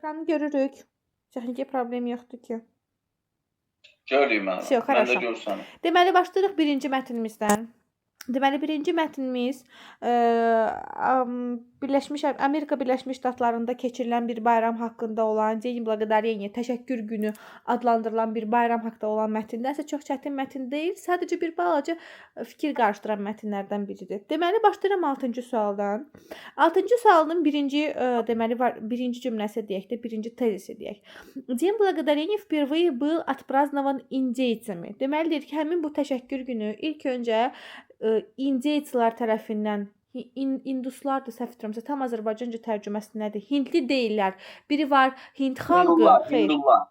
ekranı görürük. Texniki problem yoxdur ki. Görürük mən. Всё, Mən də хорошо. görsənəm. Deməli, başlayırıq birinci mətnimizdən. Deməli, birinci mətnimiz Amerika Birləşmiş Ştatlarında keçirilən bir bayram haqqında olan День Благодарения, təşəkkür günü adlandırılan bir bayram haqqında olan mətndənsə çox çətin mətn deyil, sadəcə bir balaca fikir qarışdıran mətnlərdən biridir. Deməli, başlayıram 6-cı sualdan. 6-cı sualın birinci cümləsi deyək də, birinci tezisi deyək. День Благодарения впервые был отпразднован индейцами. Deməli, deyir ki, həmin bu təşəkkür günü ilk öncə indeyçilər tərəfindən induslardır, səhv etmirəmsə, tam Azərbaycanca tərcüməsi nədir? Hindli deyirlər. Biri var Hind xalqı, Hindular.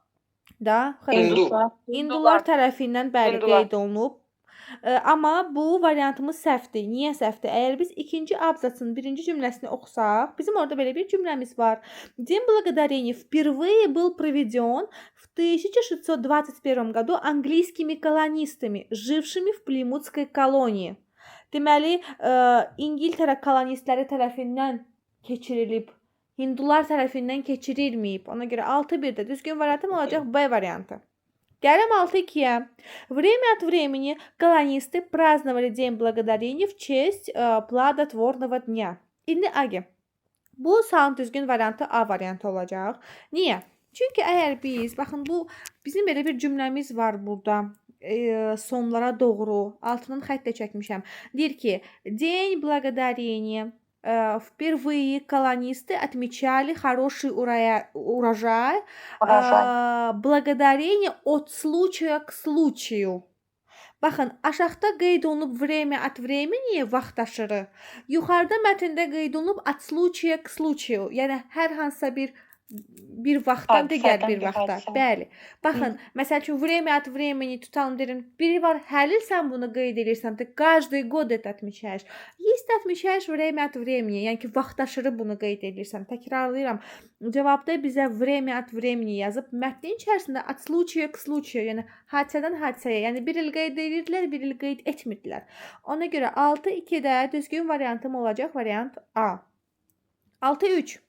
Hindular tərəfindən bəli qeyd olunub. Amma bu variantımız səhvdir. Niyə səhvdir? Əgər biz ikinci abzasın birinci cümləsini oxusaq, bizim orada belə bir cümləmiz var. День Благодарения впервые был проведен в 1621 году английскими колонистами, жившими в Плимутской колонии. Deməli, İngiltərə kolonistləri tərəfindən keçirilib, Hindular tərəfindən keçirilməyib. Ona görə 6-1-də düzgün variantım olacaq B variantı. Gələm 6-2-yə. Время от времени колонисты праздновали День Благодарения в честь плодотворного дня. İndi Agi. Bu sualın düzgün variantı A variantı olacaq. Niyə? Çünki əgər biz, baxın bu bizim belə bir cümləmiz var burada. Sonlara doğru altından xəttlə çəkmişəm. Deyir ki, День Благодарения впервые колонисты отмечали хороший урожай, благодарение от случая к случаю. Baxın, aşağıda qeyd olunub время от времени vaxtaşırı. Yuxarıda mətndə qeyd olunub от случая к случаю. Yəni hər hansısa bir vaxtdan digər bir vaxta. Bəli. Baxın, məsəl üçün время от времени tutalım deyirəm. Biri var, hər il sən bunu qeyd edirsən. Каждый год это отмечаешь. Есть отмечаешь время от времени. Yəni ki, vaxtaşırı bunu qeyd edirsən. Təkrarlayıram. Cavabda bizə время от времени yazıb. Mətnin içərisində от случая к случаю. Yəni hadisədən hadisəyə. Yəni bir il qeyd edirdilər, bir il qeyd etmirdilər. Ona görə 6-2-də düzgün variantım olacaq variant A. 6-3.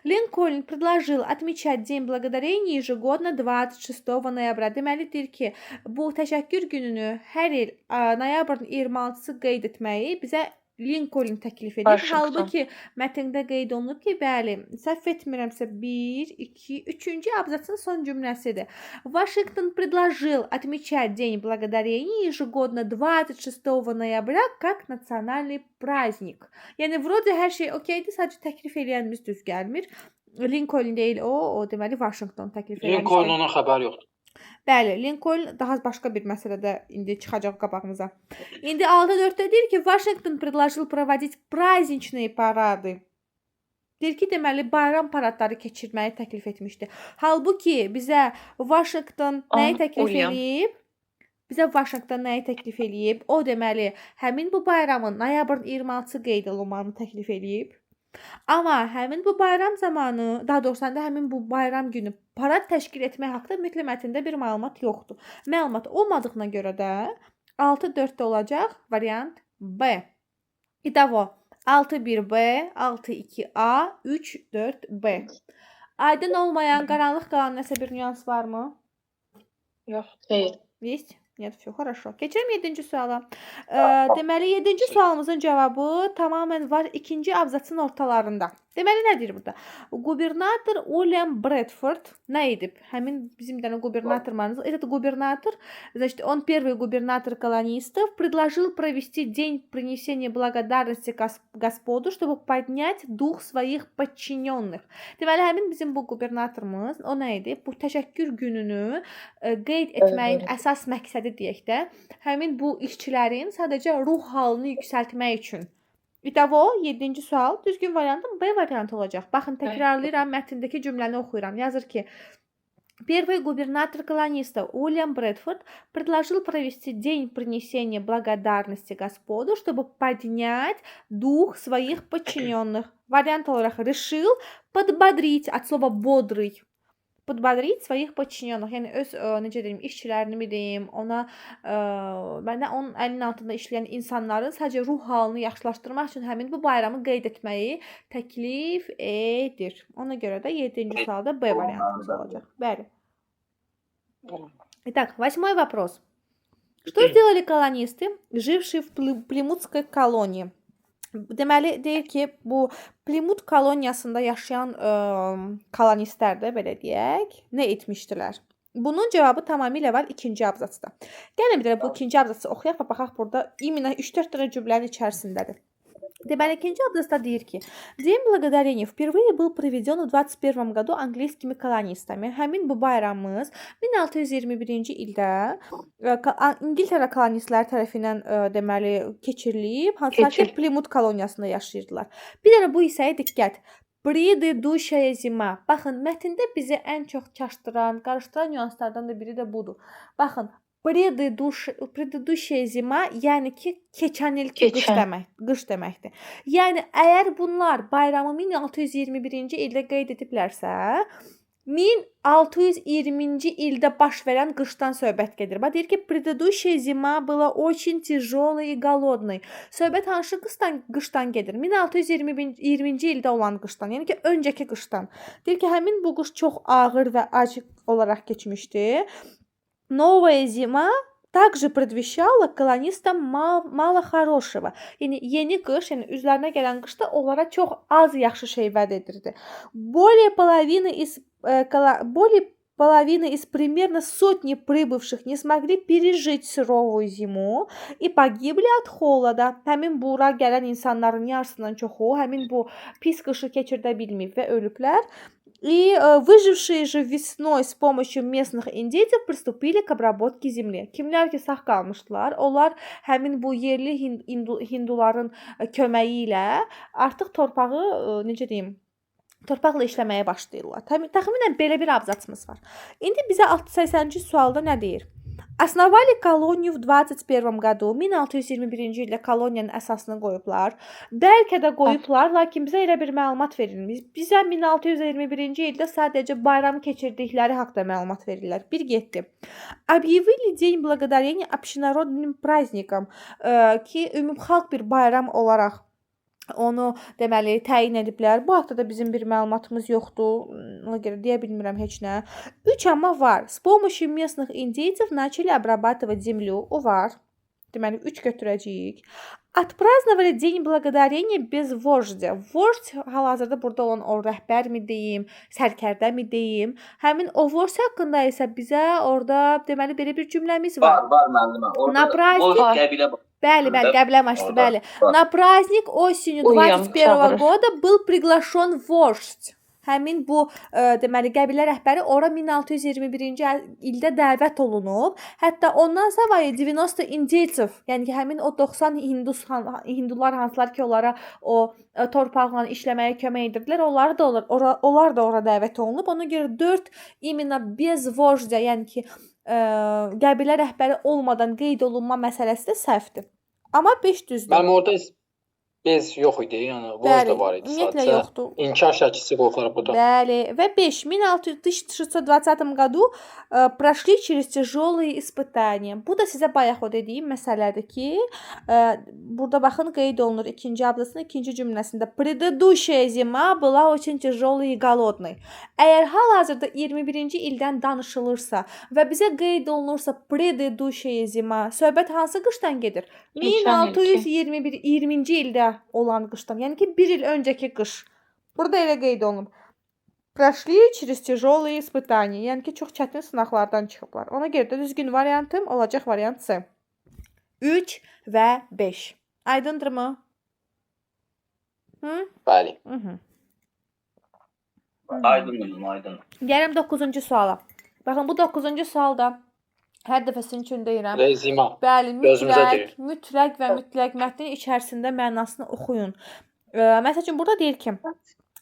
Линкольн предложил отмечать День Благодарения ежегодно 26 ноября. Deməli deyir ki, bu təşəkkür gününü hər il noyabrın 26-sı qeyd etməyi bizə Lincoln təklif edir. Halbuki mətndə qeyd olunub ki, bəli, səhv etmirəmsə 1, 2, 3-cü abzasın son cümləsidir. Вашингтон предложил отмечать День Благодарения ежегодно 26 ноября как национальный праздник. Yəni vроде hər şey okeydir, sadəcə təklif edənimiz düz gəlmir. Lincoln deyil o deməli Washington təklif edəndir. Lincolnun xəbəri yoxdur. Bəli, Lincoln daha başqa bir məsələdə indi çıxacaq qabağımıza. İndi 6-4-də deyir ki, Washington предложил проводить праздничные парады. Deyir ki, deməli bayram paradları keçirməyi təklif etmişdi. Halbuki bizə Washington nəyi təklif edib? O deməli həmin bu bayramın noyabrın 26-sı qeyd olunmağını təklif edib. Amma həmin bu bayram zamanı, daha doğrusu həmin bu bayram günü parad təşkil etmək haqqında ümumiyyətlə mətndə bir məlumat yoxdur. Məlumat olmadığına görə də 6-4-də olacaq variant B. İtavo 6-1B, 6-2A, 3-4B. Aydın olmayan, qaranlıq qalan nəsə bir nüans varmı? Yox, xeyr. Есть? Нет, все хорошо. Keçirim 7-ci suala. Deməli 7-ci sualımızın cavabı tamamilə var 2-ci abzasın ortalarında. Deməli nədir burada? Gubernator William Bradford nə edib? Həmin bizim dənə gubernatorlarımız. Этот губернатор, значит, он первый губернатор колонистов, предложил провести день принесения благодарности Господу, чтобы поднять дух своих подчиненных. Deməli həmin bizim bu gubernatorumuz o nə edib? Bu təşəkkür gününü qeyd etməyin əsas məqsədi deyək də, həmin bu işçilərin sadəcə ruh halını yüksəltmək üçün. İtavo 7-ci sual düzgün variantım B variantı olacaq. Baxın, təkrarlayıram, mətndəki cümləni oxuyuram. Yazır ki, первый губернатор колонистов Уильям Брэдфорд предложил провести день принесения благодарности Господу, чтобы поднять дух своих подчиненных. Вариант olarak решил подбодрить от слова бодрый. budboдрить своих подчиненных. Yəni öz necə deyim, işçilərini mi deyim, ona mənə onun əlinin altında işləyən insanların sadəcə ruh halını yaxşılaşdırmaq üçün həmin bu bayramı qeyd etməyi təklif edir. Ona görə də 7-ci sualda B variantımız olacaq. Bəli. Итак, 8-й вопрос. Что сделали колонисты, жившие в Плимутской колонии? Deməli deyir ki, bu Plimut koloniyasında yaşayan kolonistlər də belə deyək, nə etmişdilər? Bunun cavabı tamamilə var 2-ci abzasda. Gəlin bir də bu 2-ci abzası oxuyaq və baxaq burada imенно 3-4 dənə cümlənin içərisindədir. Deməli, 2-ci abzasda deyir ki, День благодарения впервые был проведен в 21 году английскими колонистами. Həmin bu bayramımız 1621-ci ildə İngiltərə kolonistləri tərəfindən deməli keçirilib, hansılar ki Plymouth koloniyasında yaşayırdılar. Bir dənə bu hissəyə diqqət. Предыдущая zima. Baxın, mətndə bizi ən çox çaşdıran, qarışdıran nüanslardan da biri də budur. Baxın, предыдущая zima, yəni ki, keçən ilki qış deməkdir. Yəni əgər bunlar bayramı 1621-ci ildə qeyd ediblərsə, 1620-ci ildə baş verən qışdan söhbət gedir. Bax deyir ki, предыдущая zima была очень тяжелой и голодной. Söhbət hansı qışdan gedir? 1620-ci ildə olan qışdan, yəni ki, öncəki qışdan. Deyir ki, həmin bu qış çox ağır və ac olaraq keçmişdi. Новая zima также предвещала колонистам мало хорошего. Yəni yeni qış, yəni üzlərinə gələn qışda onlara çox az yaxşı şey vəd edirdi. Более половины из примерно сотни прибывших не смогли пережить суровую зиму и погибли от холода. Həmin bura gələn insanların yarısından çoxu həmin bu pis qışı keçirdə bilməyib və ölüblər. И выжившие же весной с помощью местных индейцев приступили к обработке земли. Kimlər ki sağ qalmışdılar, onlar həmin bu yerli hinduların köməyi ilə artıq torpağı necə deyim, torpaqla işləməyə başlayırlar. Təxminən belə bir abzasımız var. İndi bizə 80-ci sualda nə deyir? Основали колонию в 21 году. 1621-ci ildə koloniyanın əsasını qoyublar. Bəlkə də qoyublar, lakin bizə elə bir məlumat verilmir. Bizə 1621-ci ildə sadəcə bayram keçirdikləri haqqında məlumat verirlər. Bir getdi. Объявили День благодарения общенародным праздником ki, ümumxalq bir bayram olaraq onu deməli təyin ediblər. Bu haqqda da bizim bir məlumatımız yoxdur. Ona görə deyə bilmirəm heç nə. 3 amma var. С помощью местных индейцев начали обрабатывать землю. O var. Deməli 3 götürəcəyik. Отпраздновали День благодарения без вождя. Vождь hal-hazırda burada olan o rəhbər mi deyim, sərkərdə mi deyim? Həmin o vождь haqqında isə bizə orada deməli belə bir cümləmiz var. Var müəllimə. Orada qəbilə var. Bəli, qəbilə maçdı, bəli. На праздник осенью 21 года был приглашен вождь. Həmin bu deməli qəbilə rəhbəri ora 1621-ci ildə dəvət olunub. Hətta ondan savayı 90 индейцев, yəni ki, həmin o 90 hindular hansılar ki, onlara o torpaqla işləməyə kömək edirdilər, onlar da ora dəvət olunub. Ona görə 4 imенно без вождя, yəni ki, qəbilə rəhbəri olmadan qeyd olunma məsələsi də səhvdir. Amma 5 düzdür. Mənim orada bez yox idi, yəni voz da var idi sadəcə. İnkar şəkisi qoyulur burada. Bəli. Və 5. 1620 году прошли через тяжелые испытания. Bu da sizə bayaq o dediyim məsələdir ki, burada baxın qeyd olunur 2-ci abzasının 2-ci cümləsində. Предыдущая zima была очень тяжелой и голодной. Əgər hal-hazırda 21-ci ildən danışılırsa və bizə qeyd olunursa предыдущая zima, söhbət hansı qışdan gedir? 1620-ci ildə olan qışdan. Yəni ki, 1 il öncəki qış. Burada elə qeyd olunub. Прошли через тяжелые испытания. Yəni ki, çox çətin sınaqlardan çıxıblar. Ona görə də düzgün variantım olacaq variant C. 3 və 5. Aydındırmı? Bəli. Aydın. Gələm 9-cu suala. Baxın, bu 9-cu sualda hər dəfə sizin üçün deyirəm. Zima. Bəli, mütləq və mütləq mətnin içərisində mənasını oxuyun. Məsəl üçün burada deyir ki,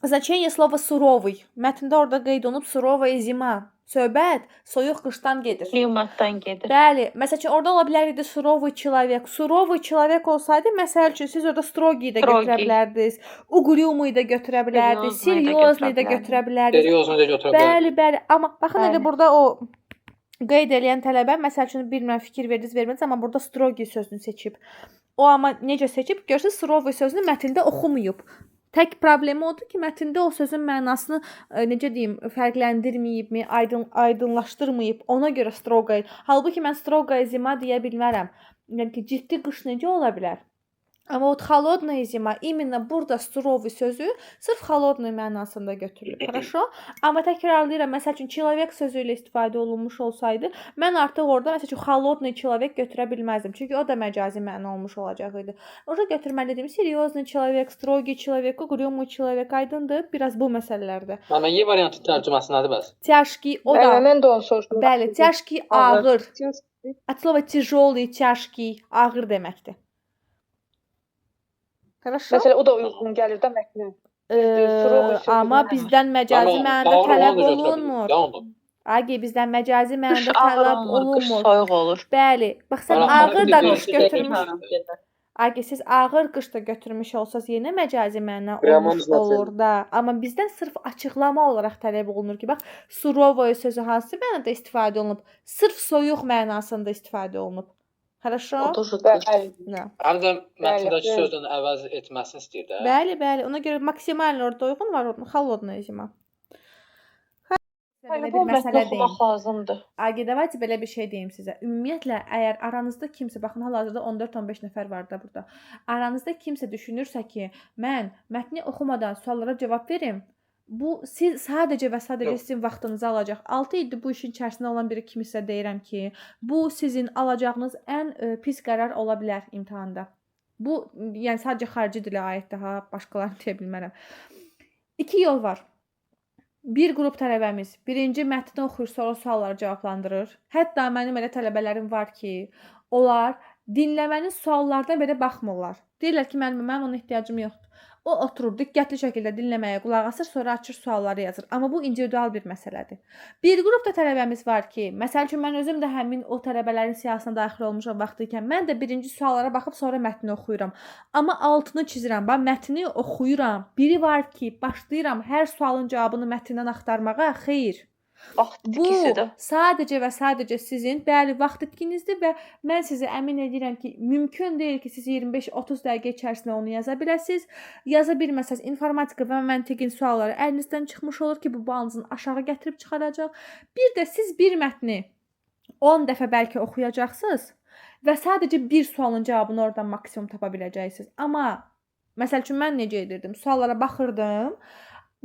значение слова суровый. Mətndə orada qeyd olunub суровая zima. Söhbət soyuq qışdan gedir. Klimatdan gedir. Bəli, məsəl üçün orada ola bilər idi surovый человек. Surovый человек olsaydı, məsəl üçün siz orada strogiyi də götürə bilərdiniz. Ugrюмый da götürə bilərdiniz. Серьёзный da götürə bilərdiniz. Seriozunu da götürə bilərdiniz. Bəli, bəli. Amma baxın Bəli. elə burada o qeyd eləyən tələbə məsəl üçün bilmirəm fikir verdiniz, vermədiniz, amma burada strogi sözünü seçib. O amma necə seçib? Görürsüz, surovый sözünü mətndə oxumayıb. Tək problemi odur ki, mətndə o sözün mənasını necə deyim, fərqləndirməyibmi, aydınlaşdırmayıb. Ona görə stroqay. Halbuki mən stroqay zima deyə bilmərəm. Yəni ki, ciddi qış necə ola bilər? Amma o холодная zima именно burada surovый sözü sırf холодный mənasında götürülüb. Хорошо? Amma təkrarlayıram, məsəl üçün человек sözü ilə istifadə olunmuş olsaydı, mən artıq orada məsəl üçün холодный человек götürə bilməzdim. Çünki o da məcazi məna olmuş olacaq idi. Orada götürməli dedim, серьёзный человек, строгий человек, угрюмый человек aydındır. Biraz bu məsələlərdə. Amma Y variantı tərcüməsi nədir bəs? Тяжкий, o da. Mən də onu soruşdum. Bəli, тяжкий ağır. От slova тяжелый, тяжкий ağır deməkdir. Хорошо? Məsələn, o da uyğun gəlir də mətnə. Amma bizdən məcazi mənada tələb olunmur. Olunmur. Agi, bizdən məcazi mənada Qış ağır tələb olmur, qış olunmur. soyuq olur. Bəli. Bax sən Amma ağır da qış qış götürmüş. Agi, siz ağır qış da götürmüş olsaz yenə məcazi məna olmuş olur da. Amma bizdən sırf açıqlama olaraq tələb olunur ki, bax, surovoy sözü hansı mənada istifadə olunub? Sırf soyuq mənasında istifadə olunub. Хорошо? Bəli. Həm də mətndəki sözün əvəz etməsini istəyir də. Bəli, bəli. Ona görə maksimal orada uyğun var, холодная zima. Yəni bu mətni oxumaq lazımdır. Agi, davайте belə bir şey deyim sizə. Ümumiyyətlə, əgər aranızda kimsə, baxın, hal-hazırda 14-15 nəfər var da burada. Aranızda kimsə düşünürsə ki, mən mətni oxumadan suallara cavab verim, bu siz sadəcə və sadəcə sizin vaxtınızı alacaq. 6 ildir bu işin içərisində olan biri kimisə deyirəm ki, bu sizin alacağınız ən pis qərar ola bilər imtahanda. Bu, yəni sadəcə xarici dilə aiddir, ha, başqalarını deyə bilmərəm. 2 yol var. Bir qrup tələbəmiz birinci mətni oxuyur, sonra sualları cavablandırır. Hətta mənim elə tələbələrim var ki, onlar dinləmənin suallarına belə baxmırlar. Deyirlər ki, mənim ona ehtiyacım yoxdur. O oturur, diqqətli şəkildə dinləməyə qulaq asır, sonra açır sualları yazır. Amma bu individual bir məsələdir. Bir qrupda tələbəmiz var ki, məsəl üçün mən özüm də həmin o tələbələrin siyahısına daxil olmuşam vaxtıkən, mən də birinci suallara baxıb sonra mətni oxuyuram. Amma altını çizirəm, bax mətni oxuyuram. Biri var ki, başlayıram hər sualın cavabını mətndən axtarmağa, xeyr. Vaxt Bu itkisidir. sadəcə və sadəcə sizin bəli vaxt itkinizdir və mən sizə əmin edirəm ki, mümkün deyil ki, siz 25-30 dəqiqə içərisində onu yaza biləsiniz. Yaza bilməsəz, informatika və məntiqin sualları əlinizdən çıxmış olur ki, bu balınızın aşağı gətirib çıxaracaq. Bir də siz bir mətni 10 dəfə bəlkə oxuyacaqsınız və sadəcə bir sualın cavabını oradan maksimum tapa biləcəksiniz. Amma məsəl üçün mən necə edirdim? Suallara baxırdım.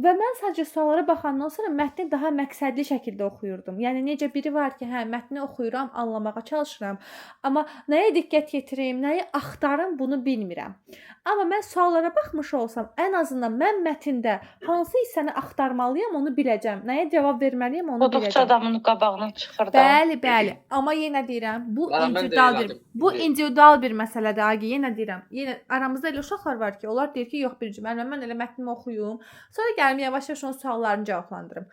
Və mən sadəcə suallara baxandan sonra mətni daha məqsədli şəkildə oxuyurdum. Yəni necə biri var ki, hə, mətni oxuyuram, anlamağa çalışıram, amma nəyə diqqət yetirim, nəyi axtarım, bunu bilmirəm. Amma mən suallara baxmış olsam, ən azından mən mətndə hansı hissəni axtarmalıyam, onu biləcəm. Nəyə cavab verməliyəm, onu Oduqca biləcəm. adamın qabağına çıxır da. Bəli, bəli. Amma yenə deyirəm, bu Mən də individual bir, elədim. bu individual bir məsələdir, Agi. Yenə deyirəm. Yenə aramızda elə uşaqlar var ki, onlar deyir ki, yox birinci müəllimə, mən elə mətnimi oxuyum, sonra gəlim yavaş-yavaş onun suallarını cavablandırım.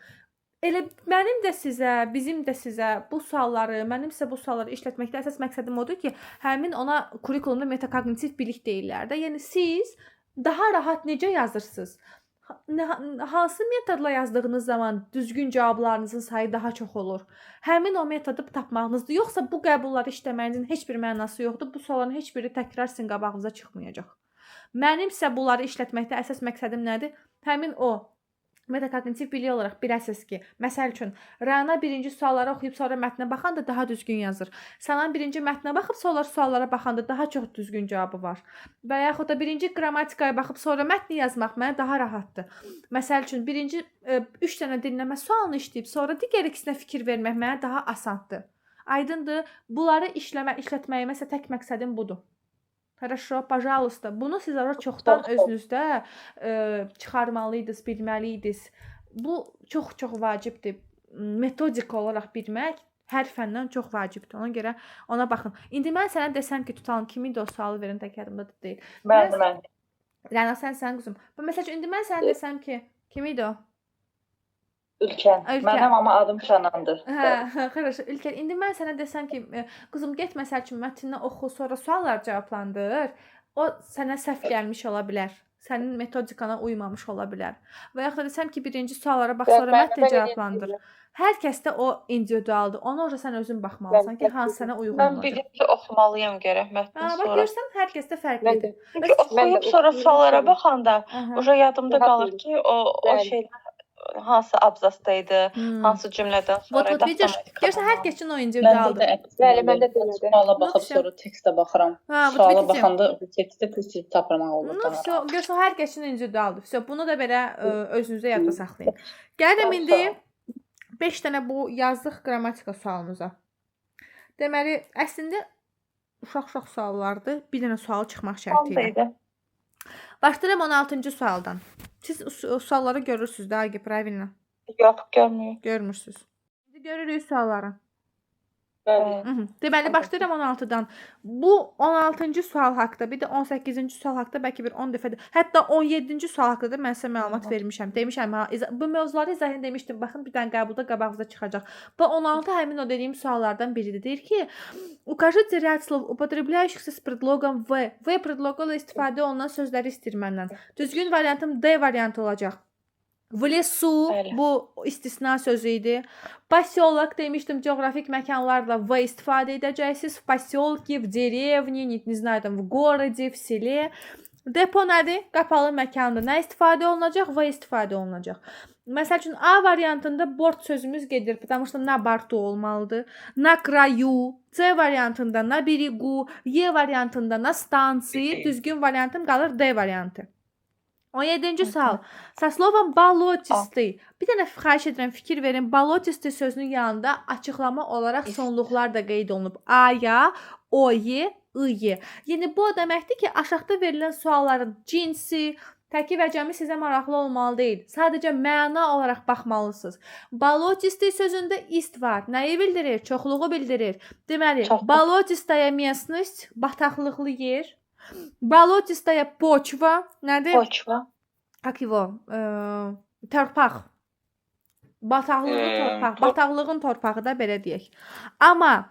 Elə mənim də sizə, bizim də sizə bu sualları, mənim sizə bu sualları işlətməkdə əsas məqsədim odur ki, həmin ona kurikulumda metakognitiv bilik deyirlər də. Yəni siz daha rahat necə yazırsınız? Hansı metodla yazdığınız zaman düzgün cavablarınızın sayı daha çox olur? Həmin o metodu tapmağınızdır. Yoxsa bu qəbulları işləməyinizin heç bir mənası yoxdur. Bu sualların heç biri təkrar sizin qabağınıza çıxmayacaq. Mənim isə bunları işlətməkdə əsas məqsədim nədir? Həmin o metakognitiv bilik olaraq biləsiniz ki, məsəl üçün, Rəna birinci sualları oxuyub sonra mətnə baxanda daha düzgün yazır. Sənan birinci mətnə baxıb sonra suallara baxanda daha çox düzgün cavabı var. Və yaxud da birinci qrammatikaya baxıb sonra mətni yazmaq mənə daha rahatdır. Məsəl üçün, birinci 3 dənə dinləmə sualını işləyib sonra digər ikisinə fikir vermək mənə daha asandır. Aydındır, bunları işlətməyimə isə tək məqsədim budur. Хорошо, пожалуйста. Bunu siz ara çoxdan özünüzdə çıxarmalıydınız, bilməliydiniz. Bu çox vacibdir. Metodik olaraq bilmək hər fəndən çox vacibdir. Ona görə ona baxın. İndi mən sənə desəm ki, tutalım kimi də o sualı verin, tək yadımda da deyil. Mən. Rəna sən quzum. Məsələn, indi mən sənə desəm ki, kimi də o? Ülkən. Ülkən. Mənəm, amma adım Kənandır. Hə, хорошо. İlker, indi mən sənə desəm ki, qızım get məsəl üçün mətnini oxu, sonra suallar cavablandır. O sənə səhv gəlmiş ola bilər. Sənin metodikana uymamış ola bilər. Və yaxud da desəm ki, birinci suallara bax, sonra mətni cavablandır. Hər kəsdə o individualdır. Ona görə sən özün baxmalısan ki, hansı sənə uyğun Mən olacaq. birinci oxumalıyam gərək mətni Bax sonra. görsən, hər kəsdə fərqlidir. Çünki oxuyub sonra suallara baxanda Aha. уже yadımda qalır ki, o şeylər hansı abzasdaydı, hansı cümlədən sonra Vot, görsən, hər kəs üçün o individualdır. Bəli, məndə də elədir. Suala baxıb Nasıl? sonra tekstə baxıram. Ha, vot, Suala видите? baxanda tekstdə tez tapırmaq olur. No, все, görsən, hər kəs üçün individualdır. Все, bunu da belə özünüzdə yadda saxlayın. Gəlirəm indi 5 dənə bu yazdıq qrammatika sualımıza. Deməli, əslində uşaq suallardır. Bir dənə sual çıxmaq şərti ilə. Başlayıram 16-cı sualdan. Siz sualları görürsünüz də, Agi, правильно? Yox, görmürəm. Görmürsünüz. İndi görürük sualları. Bəli. Deməli, başlayıram 16-dan. Bu 16-cı sual haqqında, bir də 18-ci sual haqqında bəlkə bir 10 dəfə, hətta 17-ci sual haqqında da mən sizə məlumat vermişəm. Demişəm, bu mövzuları izahını demişdim. Baxın, bir dənə qəbulda qabağınıza çıxacaq. Bu 16 həmin o dediyim suallardan biridir. Deyir ki, укажите ряд слов, употребляющихся с предлогом в. V predloqu ilə istifadə olunan sözləri istəyir məndən. Düzgün variantım D variantı olacaq. В лесу, Bəli. bu istisna sözü idi. Поселок demişdim, coğrafik məkanlarla V istifadə edəcəksiniz. В поселке, в деревне, не знаю, там, в городе, в селе. Depo nədir? Qapalı məkandır. Nə istifadə olunacaq? V istifadə olunacaq. Məsəl üçün A variantında bort sözümüz gedir. Потому что на борту olmalıdır. На краю. C variantında на берегу. Y variantında на станции. Düzgün variantım qalır D variantı. 17-ci sual. Со словом болотистый. Bir dənə xahiş edirəm, fikir verin. Болотистый sözünün yanında açıqlama olaraq sonluqlar da qeyd olunub. A-ya, O-y, I-y. Yəni bu o deməkdir ki, aşağıda verilən sualların cinsi, təki və cəmi sizə maraqlı olmalı deyil. Sadəcə məna olaraq baxmalısınız. Болотистый sözündə ist var. Nəyi bildirir? Çoxluğu bildirir. Deməli, болотистая местность, bataqlıqlı yer. Болотистая почва, nədir? Poçva. Как его? Torpaq. Bataqlığın torpaq. Bataqlığın torpağı da belə deyək. Amma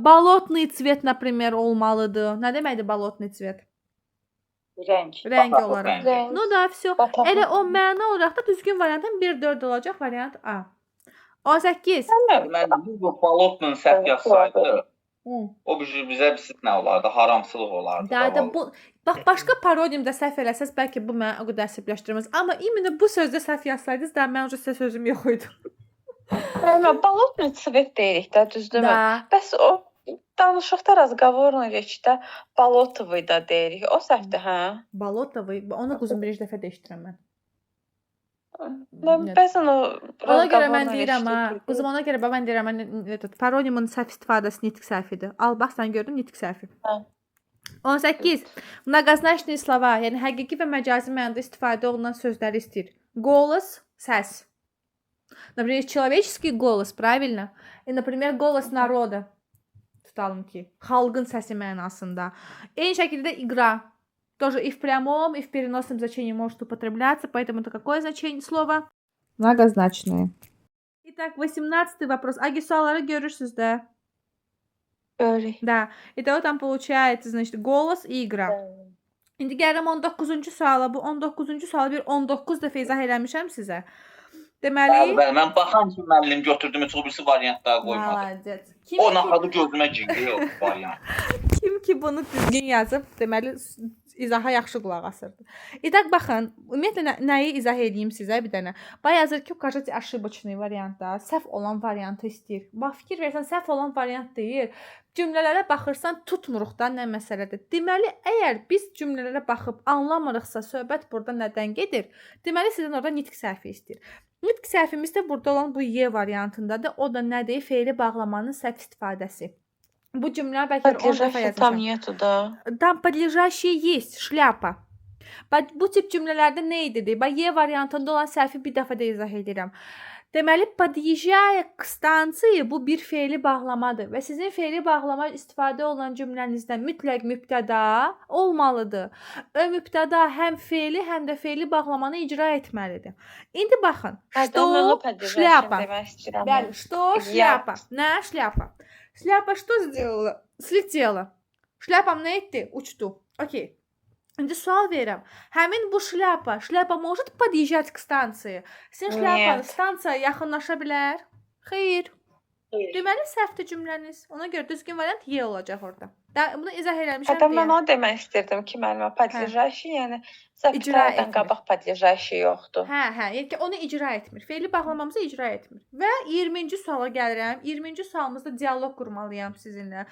болотный цвет, например, olmalıdır. Nə deməkdir болотный цвет? Rəng. Rəng olaraq. Rəng. No da, все. Bataqlıq. Elə o məna olaraq da düzgün variantın 1-4 olacaq variant A. 18. Mən bu balotla səhv yazsaydı, Hı. o bizə nə olardı? Haramçılıq olardı. Da bu bax başqa parodiyumda səhv eləsəz bəlkə bu məni o qədər əsəbləşdirməz. Amma imенно bu sözdə səhv yazsaydınız da mən sizə sözüm yox idi. Bolotный цвет deyirik də, düzdürmü? Da. Bəs o danışıqda razgovorna reçdə balotovый da deyirik. O səhvdir, hə? Balotovый. Onu quzum birinci dəfə deşdirəm mən. Mən bəzən o Ona görə mən deyirəm ha. Qızım ona görə mən deyirəm mən parodiumun səhv istifadəsi nitq səhvidir. Al bax sən gördün nitq səhvi. Hə. 18. Многозначные слова, yəni həqiqi və məcazi mənada istifadə olunan sözləri istəyir. Голос, səs. Например, человеческий голос, правильно? И, например, голос народа. Tutalım ki, xalqın səsi mənasında. Eyni şəkildə игра. Тоже и в прямом, и в переносном значении может употребляться, поэтому это какое значение слова? Многозначное. Итак, 18 вопрос. Аги, sualları görürsünüz də. Görürük. Да. Итого там получается, значит, голос и игра. İndi gəlirəm 19-cu suala. Bu 19-cu sualı bir 19 dəfə izah eləmişəm sizə. Deməli, Bəli, mən baxan ki, müəllim götürdüm, heç o birisi variant daha qoymadı. Молодец. O naxadı gözümə girdi o variant. Kim ki bunu düzgün yazıb, deməli izaha yaxşı qulaq asırdı. İtaq baxın, ümumiyyətlə nəyi izah edeyim sizə bir dənə. Bax yazır ki, укажите ошибочный variantda, səhv olan variantı istəyir. Bax fikir versən, səhv olan variant deyil. Cümlələrə baxırsan, tutmuruq da nə məsələdir. Deməli, əgər biz cümlələrə baxıb anlamırıqsa, söhbət burada nədən gedir? Deməli, sizin orada nitq səhvi istəyir. Nitq səhvimiz də burada olan bu Y variantındadır. O da nədir? Feili bağlamanın səhv istifadəsi. Bu cümlə bəlkə 10 dəfə Подлежащее там yazmışam. нету, да. Там подлежащее есть, шляпа. Bax bu tip cümlələrdə nə idi? Bax Y variantında olan səhvi bir dəfə də izah edirəm. Deməli, подъезжая к станции bu bir fe'li bağlamadır və sizin fe'li bağlama istifadə olunan cümlənizdə mütləq mübtəda olmalıdır. O mübtəda həm fe'li, həm də fe'li bağlamanı icra etməlidir. İndi baxın. Что шляпа? Bəli, что шляпа? Nə şляпа? Шляпа что сделала? Слетела. Şляпam nə etdi? Uçdu. Okey. İndi sual verirəm. Həmin bu şляпа может подъезжать к станции? Sizin şляпanız stansiyaya yaxınlaşa bilər? Xeyr. Deməli, səhvdir cümləniz. Ona görə düzgün variant Y olacaq orada. Bunu izah eləmişəm Hətta mən deyə. onu demək istirdim ki, müəllimə, подъезжающий, yəni zapitardan qabaq подъезжающий yoxdur. Hə, yəni ki, onu icra etmir. Fe'li bağlamamızı icra etmir. Və 20-ci suala gəlirəm. 20-ci sualımızda dialoq qurmalıyam sizinlə.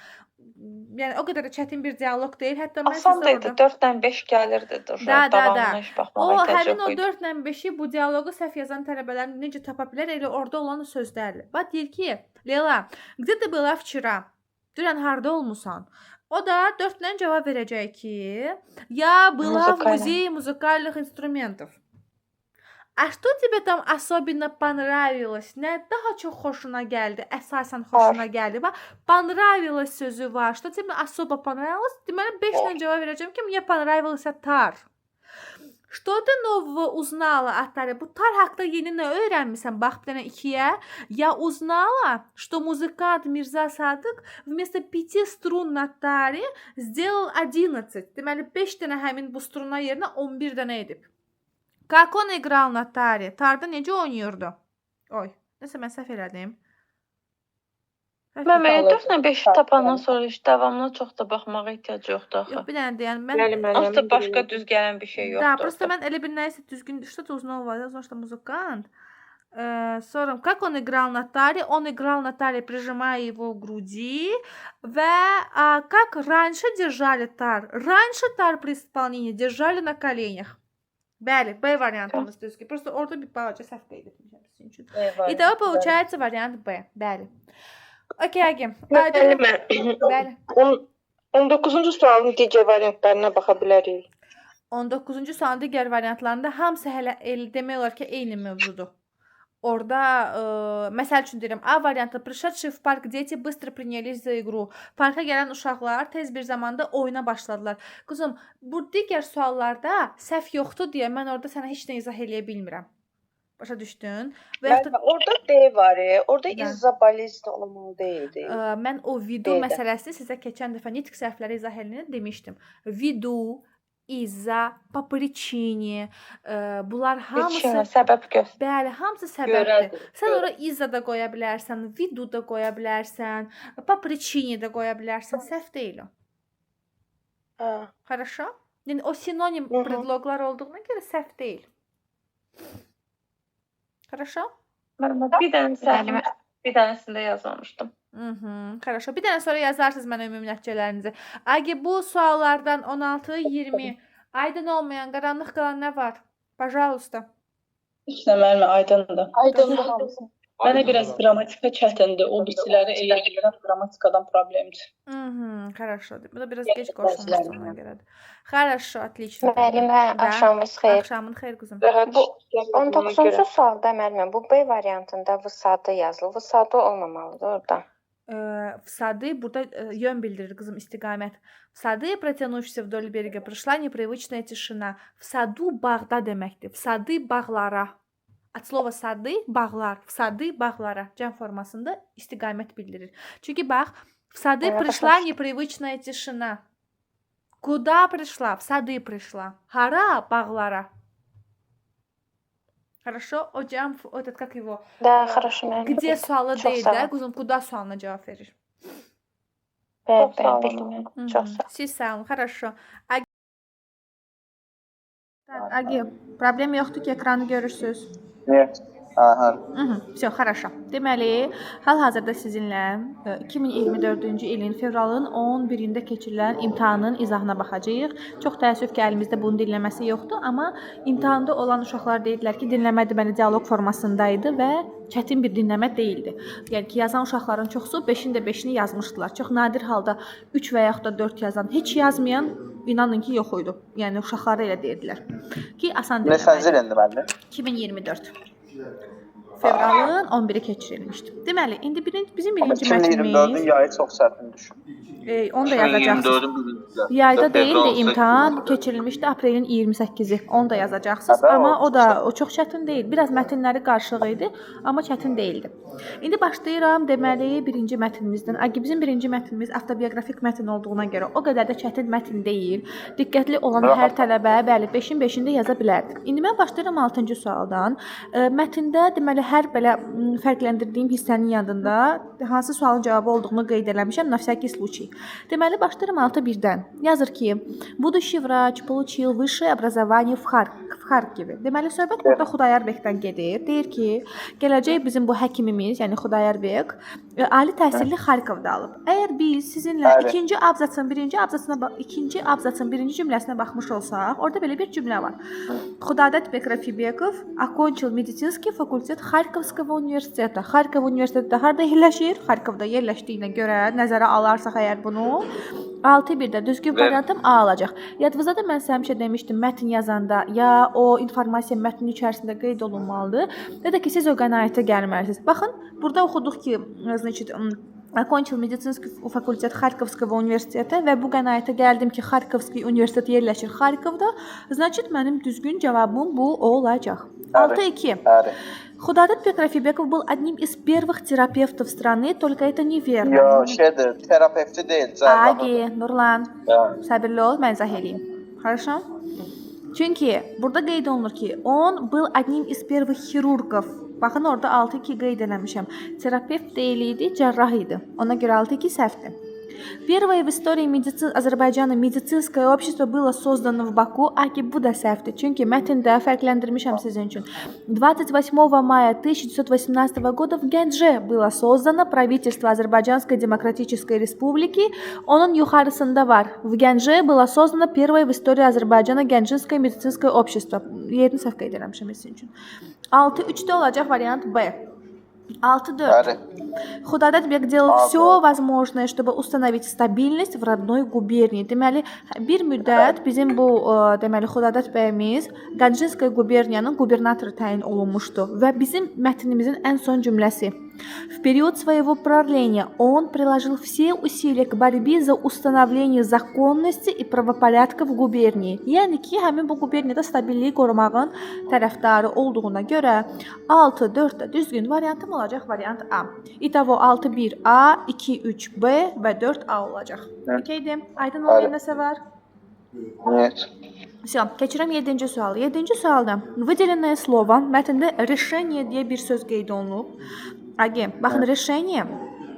Yəni o qədər də çətin bir dialoq deyil. Hətta mən sizə Asan idi, orada 4 dən 5 gəlirdi. Da. Heç O baxmağa ehtiyac həmin yox o idi. 4 ilə 5-i bu dialoqu səhv yazan tələbələr necə tapa bilər? Elə orada olan sözlərlə. Bax deyir ki, Leyla, где ты была вчера? Dünən harda olmusan? O da 4 ilə cavab verəcək ki, я была в музее музыкальных инструментов. А что тебе там особенно понравилось? Nə daha çox xoşuna gəldi? Əsasən xoşuna gəldi. Bax, понравилось sözü var. Что тебе особо понравилось? Deməli 5 ilə cavab verəcəm ki, мне понравился тар. Что ты нового узнала от Тари? Bu tar haqqında yeni nə öyrənmisən? Bax bir dənə 2-yə. Я узнала, что музыкант Мирза Садык вместо 5 струн на таре сделал 11. Deməli 5 dənə həmin bu struna yerinə 11 dənə edib. Как он играл на таре? Tarda necə oynayırdı? Oy, nəsə mən səhv elədim. Mən 4 dən 5 tapandan sonra heç davamlı çox da baxmağa ehtiyac yoxdur axı. Yox, bir dənə deyən mən Asta başqa düz gələn bir şey Da, yoxdur. просто mən elə bir nəyisə düzgün что-то узнал, потому что музыкант. Sonra как он играл на таре? Он играл на таре, прижимая его к груди. Və как раньше держали тар? Раньше тар при исполнении держали на коленях. Bəli, B variantımız düzgün. Просто orada bir balaca səhv qeyd etmişəm sizin üçün. Итого получается вариант B. Bəli. Okey, Agim. Bəli. 19-cu sualın digər variantlarına baxa bilərik. 19-cu sualın digər variantlarında hamısı hələ demək olar ki, eyni mövzudur. Orada, məsəl üçün deyirəm, A variantı, пришедшие в парк дети быстро принялись за игру. Parka gələn uşaqlar tez bir zamanda oyuna başladılar. Qızım, bu digər suallarda səhv yoxdur deyə mən orada sənə heç nə izah eləyə bilmirəm. Başa düşdün? Orada D var, orada izabalizm olmalı deyildi. Mən o vidu məsələsini sizə keçən dəfə nitq səhvləri izah eləyəndə demişdim. Vidu, İza, по причине, bunlar hamısı səbəb göstərir. Bəli, hamısı səbəbdir. Sən ora İza da qoya bilərsən, vidu da qoya bilərsən, по причине də qoya bilərsən. Səhv deyil o. Хорошо? Yəni o sinonim predloglar olduğuna görə səhv deyil. Хорошо? Bir dənəsində yazmamışdım. Хорошо. Bir dənə sonra yazarsınız mənə ümumi nəticələrinizi. Agi, bu suallardan 16, 20 aydın olmayan, qaranlıq qalan nə var? Пожалуйста. İlk nə müəllimə aydındır. Aydındır hamısı. Mənə biraz qrammatika çətindir. O birisiləri elə bilirəm, qrammatikadan problemdir. Хорошо. Bu da biraz geç qoşulmuşdur ona görədir. Хорошо, отлично. Müəllimə, axşamınız xeyir. Axşamın xeyir qızım. Bu 19-cu sualda müəllimə, bu B variantında vısadı yazılır. Vısadı olmamalıdır orada. Всады burada yön bildirir qızım, istiqamət. Всады, протянувшись вдоль берега, пришла непривычная тишина. В саду bağda deməkdir. Всады bağlara. От слова сады bağlar. Всады bağlara. Cəm formasında istiqamət bildirir. Çünki bax, в сады пришла непривычная тишина. Куда пришла? В сады пришла. Hara? Bağlara. Хорошо? O cəm, этот как его? Да, хорошо müəllim. Где sualı deyil də, quzum, kuda sualına cavab verir. Bəli, bildim. Çox sağ ol. Siz sağ olun, хорошо. Agi, problem yoxdur ki, ekranı görürsüz. Aha. Все, хорошо. Deməli, hal-hazırda sizinlə 2024-cü ilin fevralın 11-də keçirilən imtahanın izahına baxacağıq. Çox təəssüf ki, əlimizdə bunun dinləməsi yoxdur, amma imtahanda olan uşaqlar deyirlər ki, dinləmə deməli dialoq formasındaydı və çətin bir dinləmə deyildi. Yəni ki, yazan uşaqların çoxusu 5-in də 5-ini yazmışdılar. Çox nadir halda 3 və yaxud da 4 yazan, heç yazmayan İnanın ki yox idi. Yəni uşaqlara elə deyirdilər. Ki asan Neçənci ilində müəllim? 2024. Fevralın 11-i keçirilmişdi. Deməli, indi bizim birinci 2024-ün mətnimiz yayı çox çətin düşür. onu da yazacaqsınız. 2024-ün birincisi. Yayda deyildi, imtahan keçirilmişdi aprelin 28-i. Onu da yazacaqsınız. Hə, Amma o o da çox çətin deyil. Biraz mətnləri qarışıq idi, amma çətin deyildi. İndi başlayıram deməli birinci mətnimizdən. Bizim birinci mətnimiz avtobioqrafik mətn olduğuna görə o qədər də çətin mətn deyil. Diqqətli olan hər tələbə bəli 5-in 5-ində yaza bilərdi. İndi mən başlayıram 6-cı sualdan. Mətndə deməli hər belə fərqləndirdiyim hissənin yanında hansı sualın cavabı olduğunu qeyd eləmişəm. На всякий случай. Deməli başlayıram 6-1-dən. Yazır ki, будущий врач получил высшее образование в Xarkivi. Deməli söhbət burada Xudayar Bəkdən gedir. Deyir ki, gələcək bizim bu həkimimiz, yəni Xudayar Bək ali təhsilli Xarkovda alıb. Əgər biz sizinlə ikinci abzasın birinci cümləsinə baxmış olsaq, orada belə bir cümlə var. Xudayar Bək Rafibekov окончил медицинский факультет Xarkovskого университета. Xarkov universiteti harda yerləşir? Xarkovda yerləşdiyinə görə nəzərə alarsak əgər bunu 6-1-də düzgün variantım A olacaq. Yadınızda da mən sizə həmişə demişdim, mətn yazanda ya o informasiya mətnin içərisində qeyd olunmalıdır, ya da ki siz o qənaətə gəlməlisiniz. Baxın, burada oxuduq ki, значит, окончил медицинский факультет Xarkovskого университета və bu qənaətə gəldim ki, Xarkovski universiteti yerləşir Xarkovda. Значит, mənim düzgün cavabım bu olacaq. 6-2. Xudayar Bək Rafibekov был одним из первых терапевтов страны, только это неверно. Yo, terapevti deyil, cərrahı. Agi, Nurlan, səbirli ol, mən izah edeyim. Хорошо? Çünki burada qeyd olunur ki, on был одним из первых хирургов. Baxın, orada 6-2 qeyd eləmişəm. Terapevt deyil idi, cərrah idi. Ona görə 6-2 səhvdir. Первое в истории Azərbaycana медицинское общество было создано в Baku. Agi, bu da səhvdir. Çünki mətndə fərqləndirmişəm sizin üçün. 28 мая 1918 года в Генже было создано правительство Азербайджанской Демократической Республики. Onun yuxarısında var. В Генже было создано первое в истории Azərbaycana Генжинское медицинское общество. Yerini səhv qeyd eləmişəm sizin üçün. 6-3-də olacaq variant B. 6-4. Xudayar Bək делал все возможное, чтобы установить стабильность в родной губернии. Deməli, bir müddət bizim bu deməli Xudayar bəyimiz Ganjinskaya guberniyanın qubernatoru təyin olunmuşdu və bizim mətnimizin ən son cümləsi. В период своего правления он приложил все усилия к борьбе за установление законности и правопорядка в губернии. Yəni ki, həmin bu guberniyada stabilliyi qorumağın tərəfdarı olduğuna görə 6-4-də düzgün variantım olacaq variant A. İtavo 6-1A, 2-3B və 4A olacaq. Okeydir. Aydın olmayan nəsə var? Evet. Все, keçirəm 7-ci sualı. 7-ci sualda выделенное слово mətndə решение deyə bir söz qeyd olunub. Agi, baxın, решение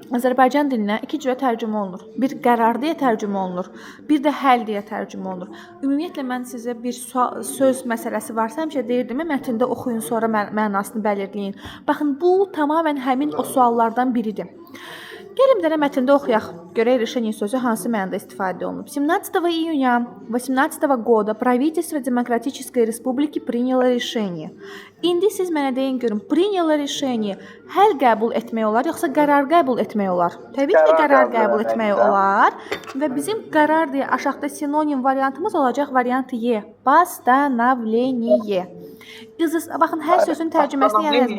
Azərbaycan dilinə iki cürə tərcümə olunur. Bir qərar deyə tərcümə olunur, bir də həll deyə tərcümə olunur. Ümumiyyətlə mən sizə bir söz məsələsi varsa həmişə deyirdim, mətndə oxuyun, sonra mənasını bəlirləyin. Baxın, bu tamamilə həmin o suallardan biridir. Gəlin bir dənə mətndə oxuyaq. Görək решение sözü hansı mənada istifadə olunub. 17 июня 18 года правительство Демократической Республики приняло решение. İndi siz mənə deyin görün, приняло решение həll qəbul etmək olar, yoxsa qərar qəbul etmək olar? Təbii ki, qərar qəbul etmək olar və bizim qərar deyə aşağıda sinonim variantımız olacaq variant Y. Постановление. Baxın, hər sözün tərcüməsini yazın.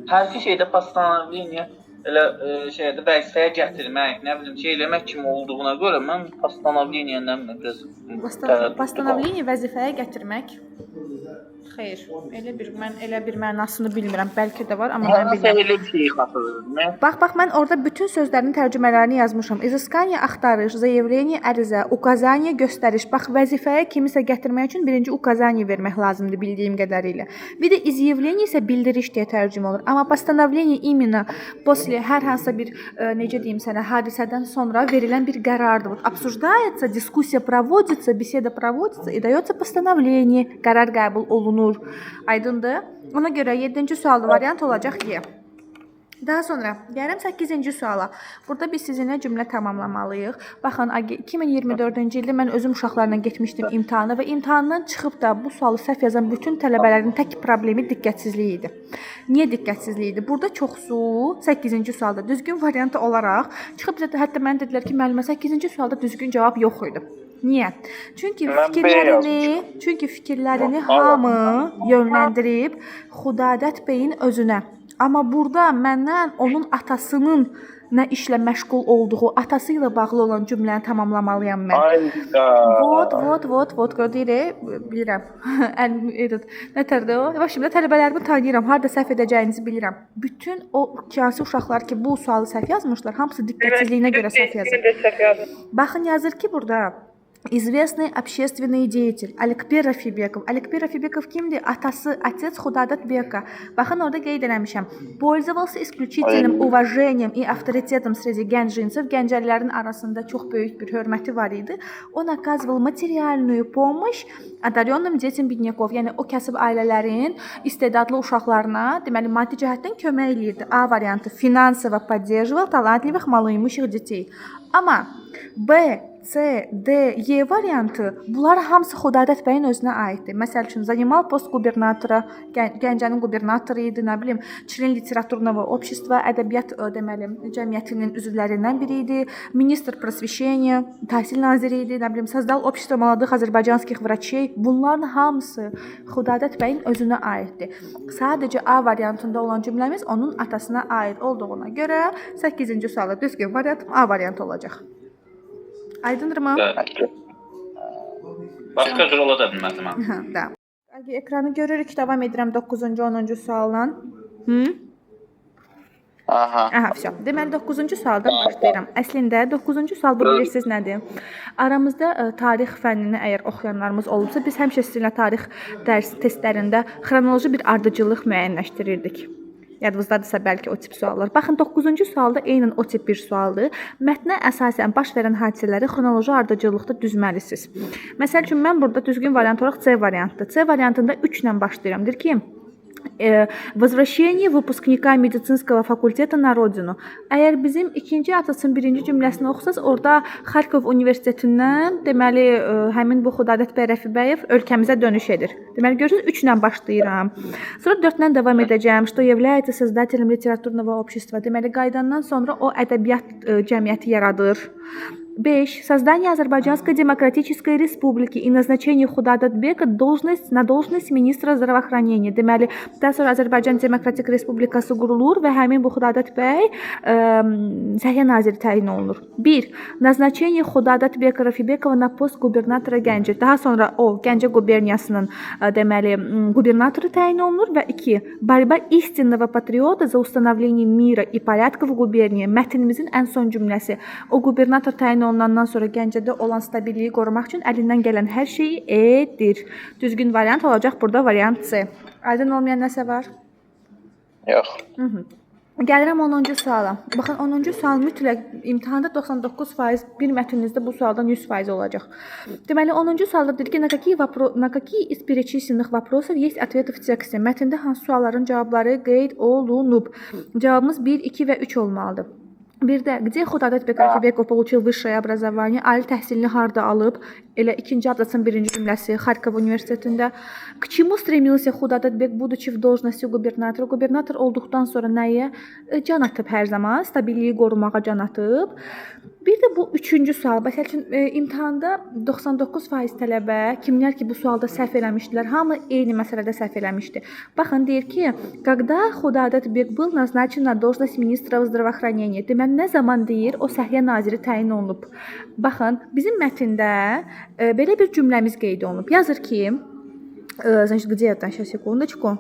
Hərfi şeydə постановление elə şeydə vəzifəyə gətirmək, nə bilim, şey eləmək kimi olduğuna görə mən постановление-dən biraz постановление vəzifəyə gətirmək. Xeyr, mən elə bir mənasını bilmirəm. Bəlkə də var, amma mən bilmirəm. Elə bir şey xatırlayıram. Bax, mən orada bütün sözlərin tərcümələrini yazmışam. Изыскание, axtarış, заявление, ərizə, указание, göstəriş. Bax, vəzifəyə kimisə gətirmək üçün birinci указание vermək lazımdır bildiyim qədərilə. Bir də изъявление isə bildiriş deyə tərcümə olur. Amma постановление именно после hər hansısa bir necə deyim sənə, hadisədən sonra verilən bir qərardır. Обсуждается, дискуссия проводится, беседа проводится и дается постановление. Qərar qəbul olunur. Aydındır? Ona görə 7-ci sualda variant olacaq Y. Daha sonra gəlirəm 8-ci suala. Burada biz sizinlə cümlə tamamlamalıyıq. Baxın, 2024-cü ildə mən özüm uşaqlarla getmişdim imtahana və imtahandan çıxıb da bu sualı səhv yazan bütün tələbələrin tək problemi diqqətsizlik idi. Niyə diqqətsizlik idi? Burada çoxsu 8-ci sualda düzgün variantı olaraq çıxıb hətta mənə dedilər ki, müəllimə 8-ci sualda düzgün cavab yox idi. Niyə? Çünki fikirlərini hamı yönləndirib Xudadət bəyin özünə. Amma burada məndən onun atasının nə işlə məşğul olduğu, atası ilə bağlı olan cümləni tamamlamalıyam mən. Vot, bilirəm. Nətərdə o? Başımda tələbələrimi tanıyıram, harda səhv edəcəyinizi bilirəm. Bütün o hansı uşaqlar ki, bu sualı səhv yazmışlar, hamısı diqqətsizliyinə görə səhv yazır. Baxın, yazır ki, burada известный общественный деятель Аликбер Рафибеков. Аликбер Рафибеков kimdir? Отец Худадат Бека. Baxın, orada qeyd eləmişəm. Пользовался исключительным уважением и авторитетом среди гэнь жинцев. Gəncəlilərin arasında çox böyük bir hörməti var idi. Он оказывал материальную помощь одаренным детям бедняков. Yəni o kasıb ailələrin istedadlı uşaqlarına, deməli maddi cəhətdən kömək eləyirdi. A variantı финансово поддерживал талантливых малоимущих детей. Amma B, C, D, Y variantı bunlar hamısı Xudadət bəyin özünə aiddir. Məsəl üçün занимал post gubernatora, Gəncənin qubernatoru idi, nə bilim, Член литературного общества, ədəbiyyat deməli cəmiyyətinin üzvlərindən biri idi. Ministr просвещения, təhsil naziri idi, nə bilim, создал общество молодых азербайджанских врачей. Bunların hamısı Xudadət bəyin özünə aiddir. Sadəcə A variantında olan cümləmiz onun atasına aid olduğuna görə 8-ci sualı düzgün variant A variantı olacaq. Aydındırmı? Başqa cür ola da bilməz mən. Da. Ekranı görürük. Davam edirəm 9-cu, 10-cu sualla. Aha, vəsə. Deməli 9-cu sualdan başlayıram. Əslində 9-cu sual bu bilirsiniz nədir? Aramızda tarix fənnini əgər oxuyanlarımız olubsa, biz həmişə sizinlə tarix dərs testlərində xronoloji bir ardıcıllıq müəyyənləşdirirdik. Yadınızdadırsa bəlkə o tip suallar. Baxın, 9-cu sualda eynən o tip bir sualdır. Mətnə əsasən baş verən hadisələri xronoloji ardıcıllıqda düzməlisiniz. Məsəl üçün, mən burada düzgün variant olaraq C variantdır. C variantında 3 ilə başlayıram. Deyir ki, Возвращение выпускника медицинского факультета на родину. Əgər bizim ikinci atasının birinci cümləsini oxusaz, orada Xarkov Universitetindən deməli həmin bu Xudadət bəy Rəfibəyev ölkəmizə dönüş edir. Deməli görürsüz 3 ilə başlayıram. Sonra 4-dən davam edəcəm. Что является создателем литературного общества. Deməli qaydandan sonra o ədəbiyyat cəmiyyəti yaradır. 5. Создание Азербайджанской демократической республики и назначение Худадатбека на должность министра здравоохранения. Deməli, daha sonra Azərbaycan Demokratik Respublikası qurulur və həmin bu Xudadət bəy Səhiyyə naziri təyin olunur. 1. Назначение Худадатбека Рафибекова на поst gubernatora Gəncə. Daha sonra o Gəncə quberniyasının deməli qubernatoru təyin olunur və 2. Борьба истинного патриота за установление мира и порядка в губернии. Mətnimizin ən son cümləsi. O qubernator təyin ondan sonra Gəncədə olan stabilliyi qorumaq üçün əlindən gələn hər şeyi edir. Düzgün variant olacaq burada variant C. Aydın olmayan nəsə var? Yox. Gəlirəm 10-cu suala. Baxın, 10-cu sual mütləq imtahanda 99%, bir mətninizdə bu sualdan 100% olacaq. Deməli, 10-cu sualda deyir ki, на какие из перечисленных вопросов есть ответы в тексте? Mətndə hansı sualların cavabları qeyd olunub? Cavabımız 1, 2 və 3 olmalıdır. Bir də, где Xudadət bəy Rəfibekov получил высшее образование? Ali təhsilini harda alıb? Elə ikinci abzasın birinci cümləsi Xarkov Universitetində. К чему стремился Xudadət bəy, будучи в должности губернатора? Gubernator olduqdan sonra nəyə? Can atıb hər zaman, stabilliyi qorumağa can atıb. Bir də bu üçüncü sual. Məsəl üçün, imtahanda 99% tələbə, kimlər ki bu sualda səhv eləmişdilər, hamı eyni məsələdə səhv eləmişdi. Baxın, deyir ki, когда Xudadət bəy был назначен на должность министра здравоохранения. Deməli, nə zaman deyir, o Səhiyyə naziri təyin olunub. Baxın, bizim mətndə belə bir cümləmiz qeyd olunub. Yazır ki, значит, где это? Сейчас, секундочку.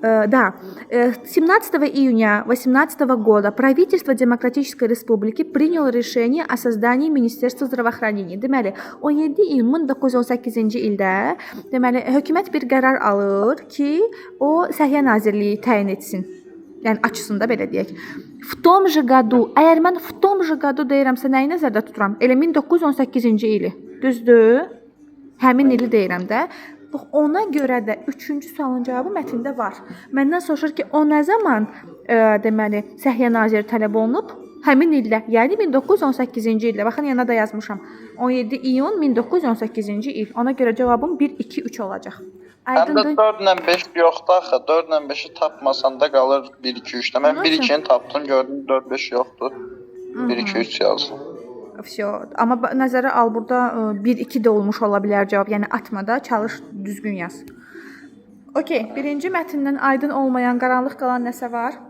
Да, 17 июня 2018 года правительство Демократической Республики приняло решение о создании Министерства здравоохранения. Deməli, 17 iyun 1918-ci ildə deməli hökumət bir qərar alır ki, o Səhiyyə Nazirliyi təyin etsin. Yəni açsın da belə deyək. В том же году, əgər mən в том же году deyirəmsə nəyi nəzərdə tuturam? Elə 1918-ci ili. Düzdür? Həmin ili deyirəm də. Bax, ona görə də 3-cü sualın cavabı mətndə var. Məndən soruşur ki, o nə zaman deməli Səhiyyə naziri tələb olunub? Həmin ildə, yəni 1918-ci ildə. Baxın, yanına da yazmışam. 17 iyun 1918-ci il. Ona görə cavabım 1, 2, 3 olacaq. Həm də 4 ilə 5 yoxdur axı. 4 ilə 5-i tapmasan da qalır 1, 2, 3-də. Mən 1, 2-ni tapdım, gördüm 4, 5 yoxdur. 1, 2, 3 yazdım. Vsyo. Amma nəzərə al, burada 1, 2 də olmuş ola bilər cavab. Yəni atma da, çalış düzgün yaz. Okay, birinci mətndən aydın olmayan, qaranlıq qalan nəsə var?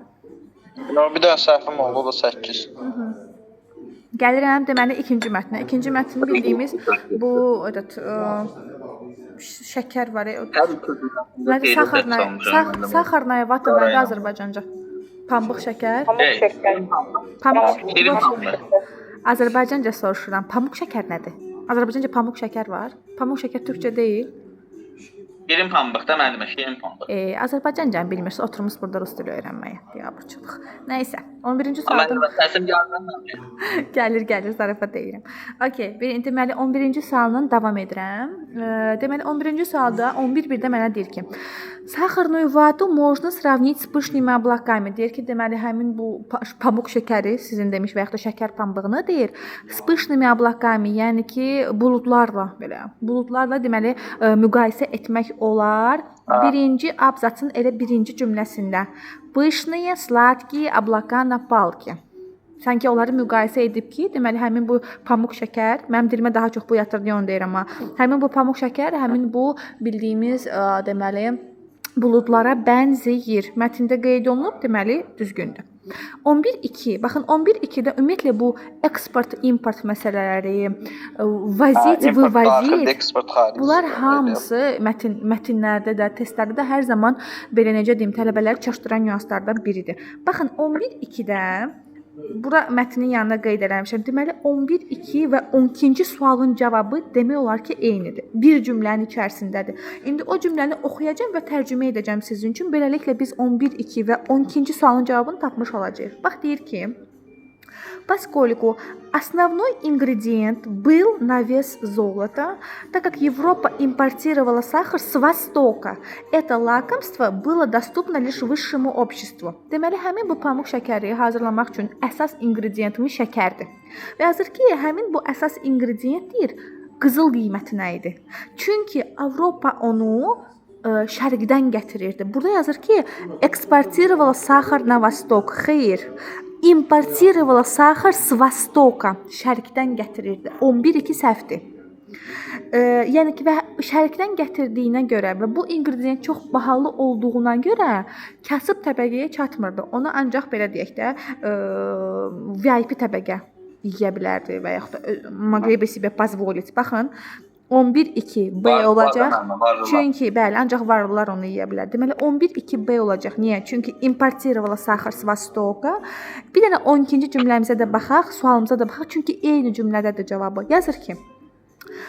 Bir də səhvim oldu, o da 8. Gəlirəm deməli ikinci mətnə. İkinci mətn bildiyimiz bu şəkər var. Saxarnaya vata nədir Azərbaycanca? Pambıq şəkər. Azərbaycanca soruşuram. Pamuk şəkər nədir? Azərbaycanca pamuk şəkər var. Pamuk şəkər türkcə deyil. Şirin pambıq da mənim, şirin pambıq. Azərbaycanca bilmirsə, oturmuş burada rus dili öyrənməyə. Biabırçılıq. Nəysə, 11-ci sualdan səsim gəlmir. Gəlir, zarafat deyirəm. Okay, deməli 11-ci sualdan davam edirəm. Deməli 11-ci sualda 11-1-də mənə deyir ki, сахарную вату можно сравнить с пышными облаками. Deyir ki, deməli həmin bu pamuk şəkəri, sizin demiş və ya da şəkər pambığını deyir, с пышными облаками, yəni ki, buludlarla deməli müqayisə etmək olar. Birinci abzasın elə birinci cümləsində. Пышные, сладкие облака на палке. Sanki onları müqayisə edib ki, deməli həmin bu pamuk şəkər, mənim dilimə daha çox bu yatırdı onu deyirəm amma, həmin bu pamuk şəkər, həmin bu bildiyimiz deməli buludlara bənzəyir. Mətndə qeyd olunub, deməli düzgündür. 11-2. Baxın 11-2-də ümumiyyətlə bu eksport, import məsələləri, vazit, vivazit, bunlar hamısı mətnlərdə də, testlərdə də hər zaman belə necə deyim, tələbələri çaşdıran nüanslardan biridir. Baxın 11-2-də bura mətnin yanına qeyd eləmişəm. Deməli 11-2 və 12-ci sualın cavabı demək olar ki, eynidir. Bir cümlənin içərisindədir. İndi o cümləni oxuyacağam və tərcümə edəcəm sizin üçün. Beləliklə biz 11-2 və 12-ci sualın cavabını tapmış olacağıq. Bax deyir ki, поскольку основной ингредиент был на вес золота, так как Европа импортировала сахар с Востока, это лакомство было доступно лишь высшему обществу. Deməli, həmin bu pamuk şəkəri hazırlamaq üçün əsas ingrediyentimiz şəkərdir. Və yazır ki, həmin bu əsas ingrediyent deyir, qızıl qiymətinə idi. Çünki Avropa onu şərqdən gətirirdi. Burada yazır ki, eksportировала сахар на восток. Xeyr. İmportировала сахар с Востока. Şərqdən gətirirdi. 11-2 səhvdir. Yəni ki, və şərqdən gətirdiyinə görə və bu ingredient çox bahalı olduğuna görə kasıb təbəqəyə çatmırdı. Ona ancaq belə deyək də VIP təbəqə yeyə bilərdi və yaxud da могли себе позволить. Baxın, 11-2 B olacaq. Çünki bəli, ancaq varlılar onu yeyə bilər. Deməli 11-2 B olacaq. Niyə? Çünki importировала сахар с Востока. Bir dənə 12-ci cümləmizə də baxaq, sualımıza da baxaq. Çünki eyni cümlədədir cavabı. Yazır ki,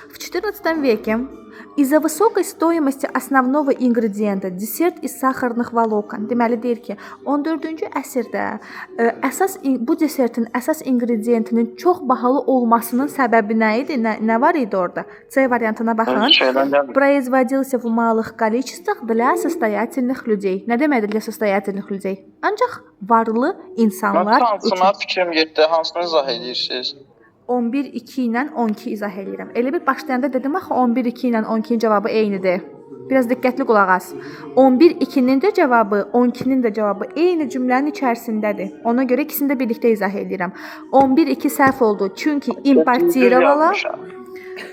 в XIV веке из-за высокой стоимости основного ингредиента десерт из сахарных волокон. Deməli deyir ki, 14-cü əsrdə bu desertin əsas ingrediyentinin çox bahalı olmasının səbəbi nə idi? Nə var idi orada? C variantına baxın. Производился в малых количествах для состоятельных людей. Nə deməkdir для состоятельных людей? Ancaq varlı insanlar üçün. Hansına fikrim getdi? Hansını izah edirsiniz? 11-2 ilə 12 izah edirəm. Elə bir başlayanda dedim axı 11-2 ilə 12-nin cavabı eynidir. Biraz diqqətli qulaq as. 11-2-nin də cavabı, 12-nin də cavabı eyni cümlənin içərisindədir. Ona görə ikisini də birlikdə izah edirəm. 11-2 səhv oldu. Çünki importировала.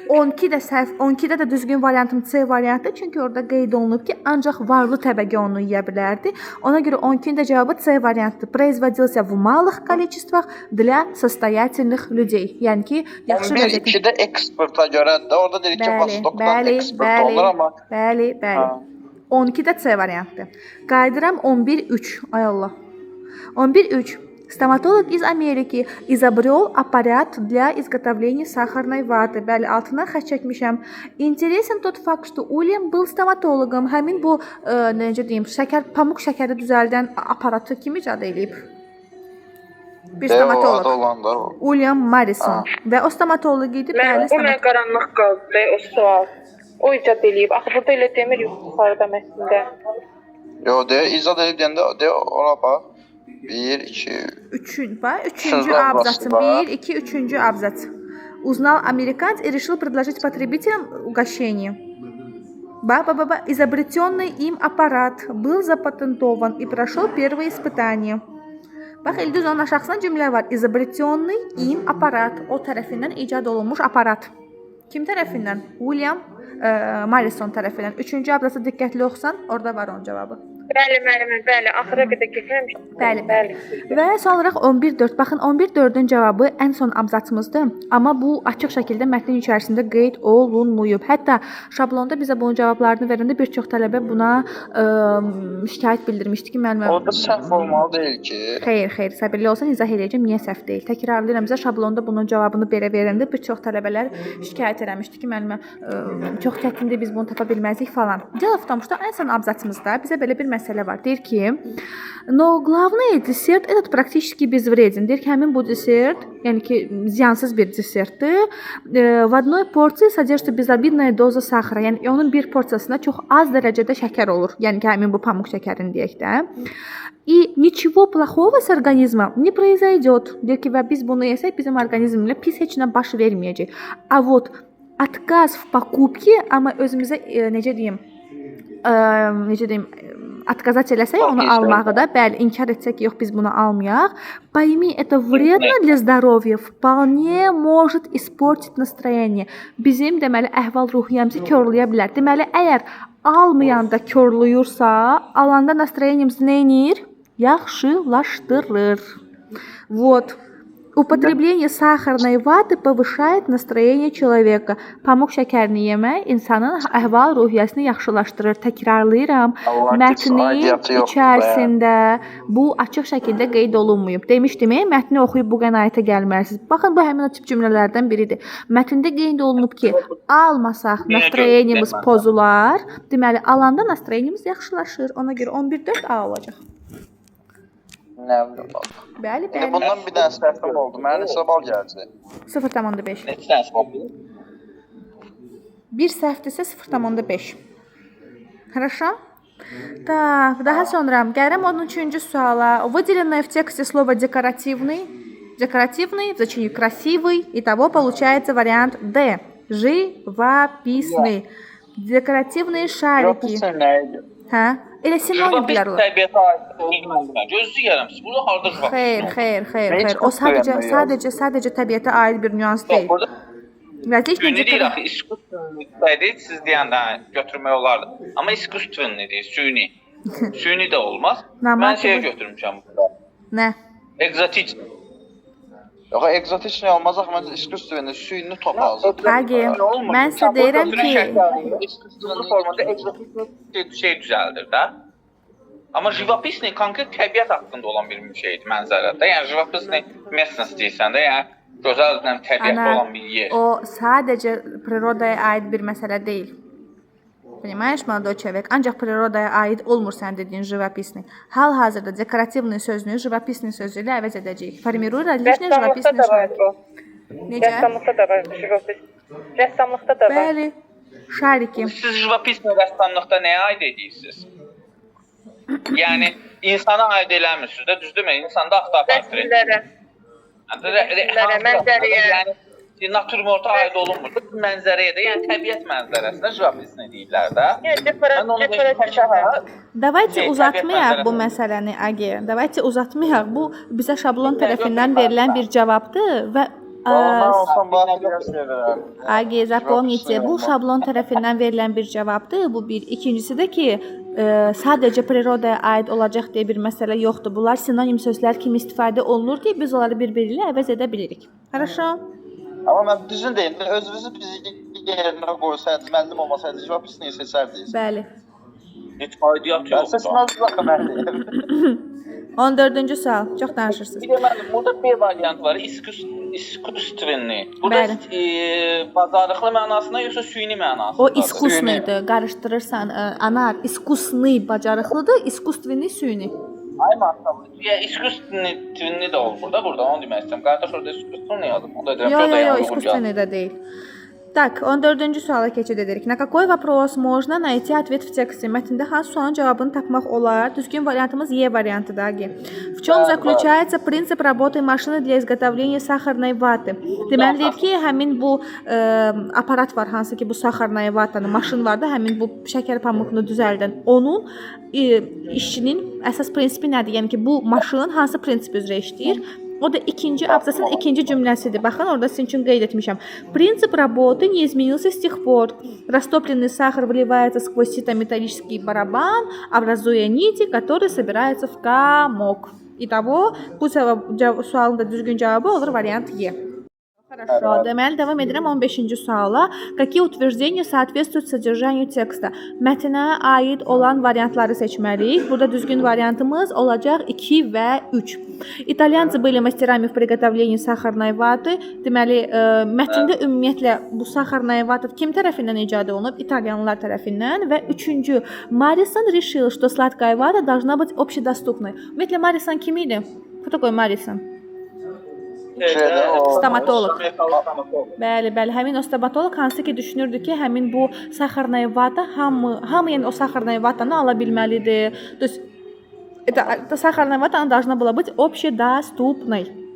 12 də səhv, 12-də də düzgün variantım C variantı. Çünki orada qeyd olunub ki, ancaq varlı təbəqə onu yeyə bilərdi. Ona görə 12-nin də cavabı C variantıdır. Производился в малых количествах для состоятельных людей. Yəni ki, yaxşı vəziyyətdə. 11-2-də eksporta görədir. Orada dedik ki, Vostokdan eksport olur amma. Bəli. 12-də C variantdır. Qayıdıram 11-3. Ay Allah. 11-3. Стоматолог из Америки изобрел аппарат для изготовления сахарной ваты. Bəli, altına xətt çəkmişəm. Интересен тот факт, что Уильям был стоматологом. Həmin bu necə deyim, pamuk şəkəri düzəldən aparatı kim icad edib? Bir stomatoloq. William Morrison. Və o stomatoloq idi. Bəli, Mənə qaranlıq qaldı o sual. O icad eləyib. Axı burada elə demir yuxarıda mətndə. Yo, icad edib deyəndə ora bax. 1, 2, Üçüncü абзац. 1, 2, üçüncü абзац. Узнал американец и решил предложить потребителям угощение. Изобретенный им аппарат был запатентован и прошел первые испытания. Bax, İldüz onun aşağısında cümlə var. İzabretiyonный им аппарат. O tərəfindən icad olunmuş aparat. Kim tərəfindən? William Morrison tərəfindən. Üçüncü abzası diqqətli oxusan, orada var onun cavabı. Bəli, müəllimə, bəli. Axıra qədər keçməmişdim. Bəli. Və son olaraq 11.4. Baxın, 11.4-ün cavabı ən son abzasımızdır. Amma bu açıq şəkildə mətnin içərisində qeyd olunmayıb. Hətta şablonda bizə bunun cavablarını verəndə bir çox tələbə buna şikayət bildirmişdi ki, müəllimə. Orada səhv olmalı deyil ki. Xeyr, səbirli olsan izah edəcəm niyə səhv deyil. Təkrarlayıram, bizə şablonda bunun cavabını verəndə bir çox tələbələr şikayət eləmişdi ki, müəllimə, çox çətindir, biz bunu tapa bilməzik falan. Дело в том, что ən son abzasımızda bizə belə bir məsələ var. Deyir ki, но главный десерт этот практически безвреден. Deyir ki, həmin bu desert, yəni ki, ziyansız bir desertdir. В одной порции содержится безобидная доза сахара. Yəni onun bir porsiyasında çox az dərəcədə şəkər olur. Yəni ki, həmin bu pamuk şəkərini deyək də. И ничего плохого с организмом не произойдет. Deyir ki, və biz bunu yesək, bizim orqanizmlə pis heç nə baş verməyəcək. А вот отказ в покупке, amma özümüzə necə deyim, отказать eləsək onu almağı da, bəli, inkar etsək yox, biz bunu almayaq. Пойми, это вредно для здоровья, вполне может испортить настроение. Bizim deməli əhval-ruhiyyəmizi korlaya bilər. Deməli, əgər almayanda korluyursa, alanda настроениemiz nə edir? Yaxşılaşdırır. Вот. Употребление сахарной ваты повышает настроение человека. Pamuk şəkərini yemək insanın əhval-ruhiyyəsini yaxşılaşdırır. Təkrarlayıram. Mətnin içərisində bu açıq şəkildə qeyd olunmayıb. Demişdim, mətni oxuyub bu qənaətə gəlməlisiniz. Baxın, bu həmin o tip cümlələrdən biridir. Mətndə qeyd olunub ki, almasaq настроениemiz pozular. Deməli, alanda настроениemiz yaxşılaşır. Ona görə 11.4A olacaq. Nə bilim bax. Bəli. Bundan bir dənə səhvim oldu. Mənə neçə bal gələcək? 0.5. Neçə dənə oldu? Bir səhvdirsə 0.5. Хорошо? Так, daha sonra gəlirəm 13-cü suala. Выделенное в тексте слово декоративный, в значении красивый, итого получается вариант D. Живописный. Декоративные шарики. Hə? Elə sinonimlər olur. Təbiətə aid olmalıdır. Gözləyirəm. Siz burada harda baxırsınız? Xeyr. O sadəcə təbiətə aid bir nüans deyil. Süni deyil axı, iskustvenli siz deyəndə götürmək olardı. Amma iskustvenli deyil, süni. Süni də olmaz. Mən şeyə götürmüşəm burada. Nə? Ekzotik. Yox, ekzotik nə olmaz axı, məncə iskustvenli süni topazdır. Agi, mən sizə deyirəm ki, iskustvenli formada ekzotik şey düzəldir də. Amma живописный konkret təbiət haqqında olan bir şeydir mənzərədə. Yəni живописный местность deyirsən də, yəni gözəl təbiətdə olan bir yer. O sadəcə природaya aid bir məsələ deyil. Понимаешь, молодой человек? Ancaq природaya aid olmur sən dediyin живописный. Hal-hazırda dekorativный sözünü живописный sözü ilə əvəz edəcəyik. Formiруй различные живописные шарики. Necə? Rəssamlıqda da var живопись. Rəssamlıqda da var. Bəli. Şariki. Siz живописный rəssamlıqda nəyə aid edirsiniz? Yəni insana aid eləmirsiniz də, düzdürmü? İnsanda axtar-portret. Resimlərə, mənzərəyə. Yəni natürmorta aid olunmur. Mənzərəyə də, yəni təbiət mənzərəsinə живописный deyirlər də. Давайте uzatmayaq bu məsələni, Agi. Давайте uzatmayaq. Bu bizə şablon tərəfindən verilən bir cavabdır və Agi, запомните, bu şablon tərəfindən verilən bir cavabdır. Bu bir. İkincisi də ki, sadəcə природaya aid olacaq deyə bir məsələ yoxdur. Bunlar sinonim sözlər kimi istifadə olunur ki, biz onları bir-biri ilə əvəz edə bilirik. Хорошо? Amma mən düzün deyim, özünüzü bizi yerinə qoysaydınız, müəllim olmasaydı, живописный seçərdiniz. Bəli. Heç aidiyyatı yoxdur. Mən seçməzdiniz axı müəllim. 14-cü sual. Çox danışırsınız. Bir də mənim burada bir variant var, iskustvenli. Burada bacarıqlı mənasında yoxsa süni mənasında? O iskusnıydı, qarışdırırsan. Anar, iskusni bacarıqlıdır, iskustvenli süni. Ay maşallah. Ya iskustvenli də olur burada, onu demək istəyirəm. Qardaş orada iskustvenli yazıb. Yox, iskustvenli də deyil. Так, 14-cü suala keçid edirik. На какой вопрос можно найти ответ в тексте? Mətndə hansı sualın cavabını tapmaq olar? Düzgün variantımız E variantıdır. Agi. В чем заключается принцип работы машины для изготовления сахарной ваты? Deməli deyir ki, həmin bu aparat var, hansı ki bu saxarnaya vatanı maşın var da, həmin bu şəkər pamukunu düzəldən onun işçinin əsas prinsipi nədir? Yəni ki, bu maşın hansı prinsip üzrə işləyir? O da ikinci abzasın ikinci cümləsidir. Baxın, orada sizin üçün qeyd etmişəm. Принцип работы не изменился с тех пор. Растопленный сахар вливается сквозь сито-металлический барабан, образуя нити, которые собираются в комок. Итого, bu sualın da düzgün cavabı olur variant E. Хорошо. Deməli, davam edirəm 15-ci suala. Какие утверждения соответствуют содержанию текста? Mətnə aid olan variantları seçməliyik. Burada düzgün variantımız olacaq 2 və 3. İtalyanцы были мастерами в приготовлении сахарной ваты. Deməli, mətndə ümumiyyətlə bu сахарная вата kim tərəfindən icad olunub? İtalyanlar tərəfindən. Və 3-cü, Marisan решил, что сладкая вата должна быть общедоступной. Ümumiyyətlə, Marisan kim idi? Кто такой Marisan? Stomatolog. Bəli, həmin o stomatolog hansı ki düşünürdü ki, həmin bu saxarnaya vata hamı yəni o saxarnaya vatanı ala bilməlidir. То есть это сахарная вата должна была быть общедоступной.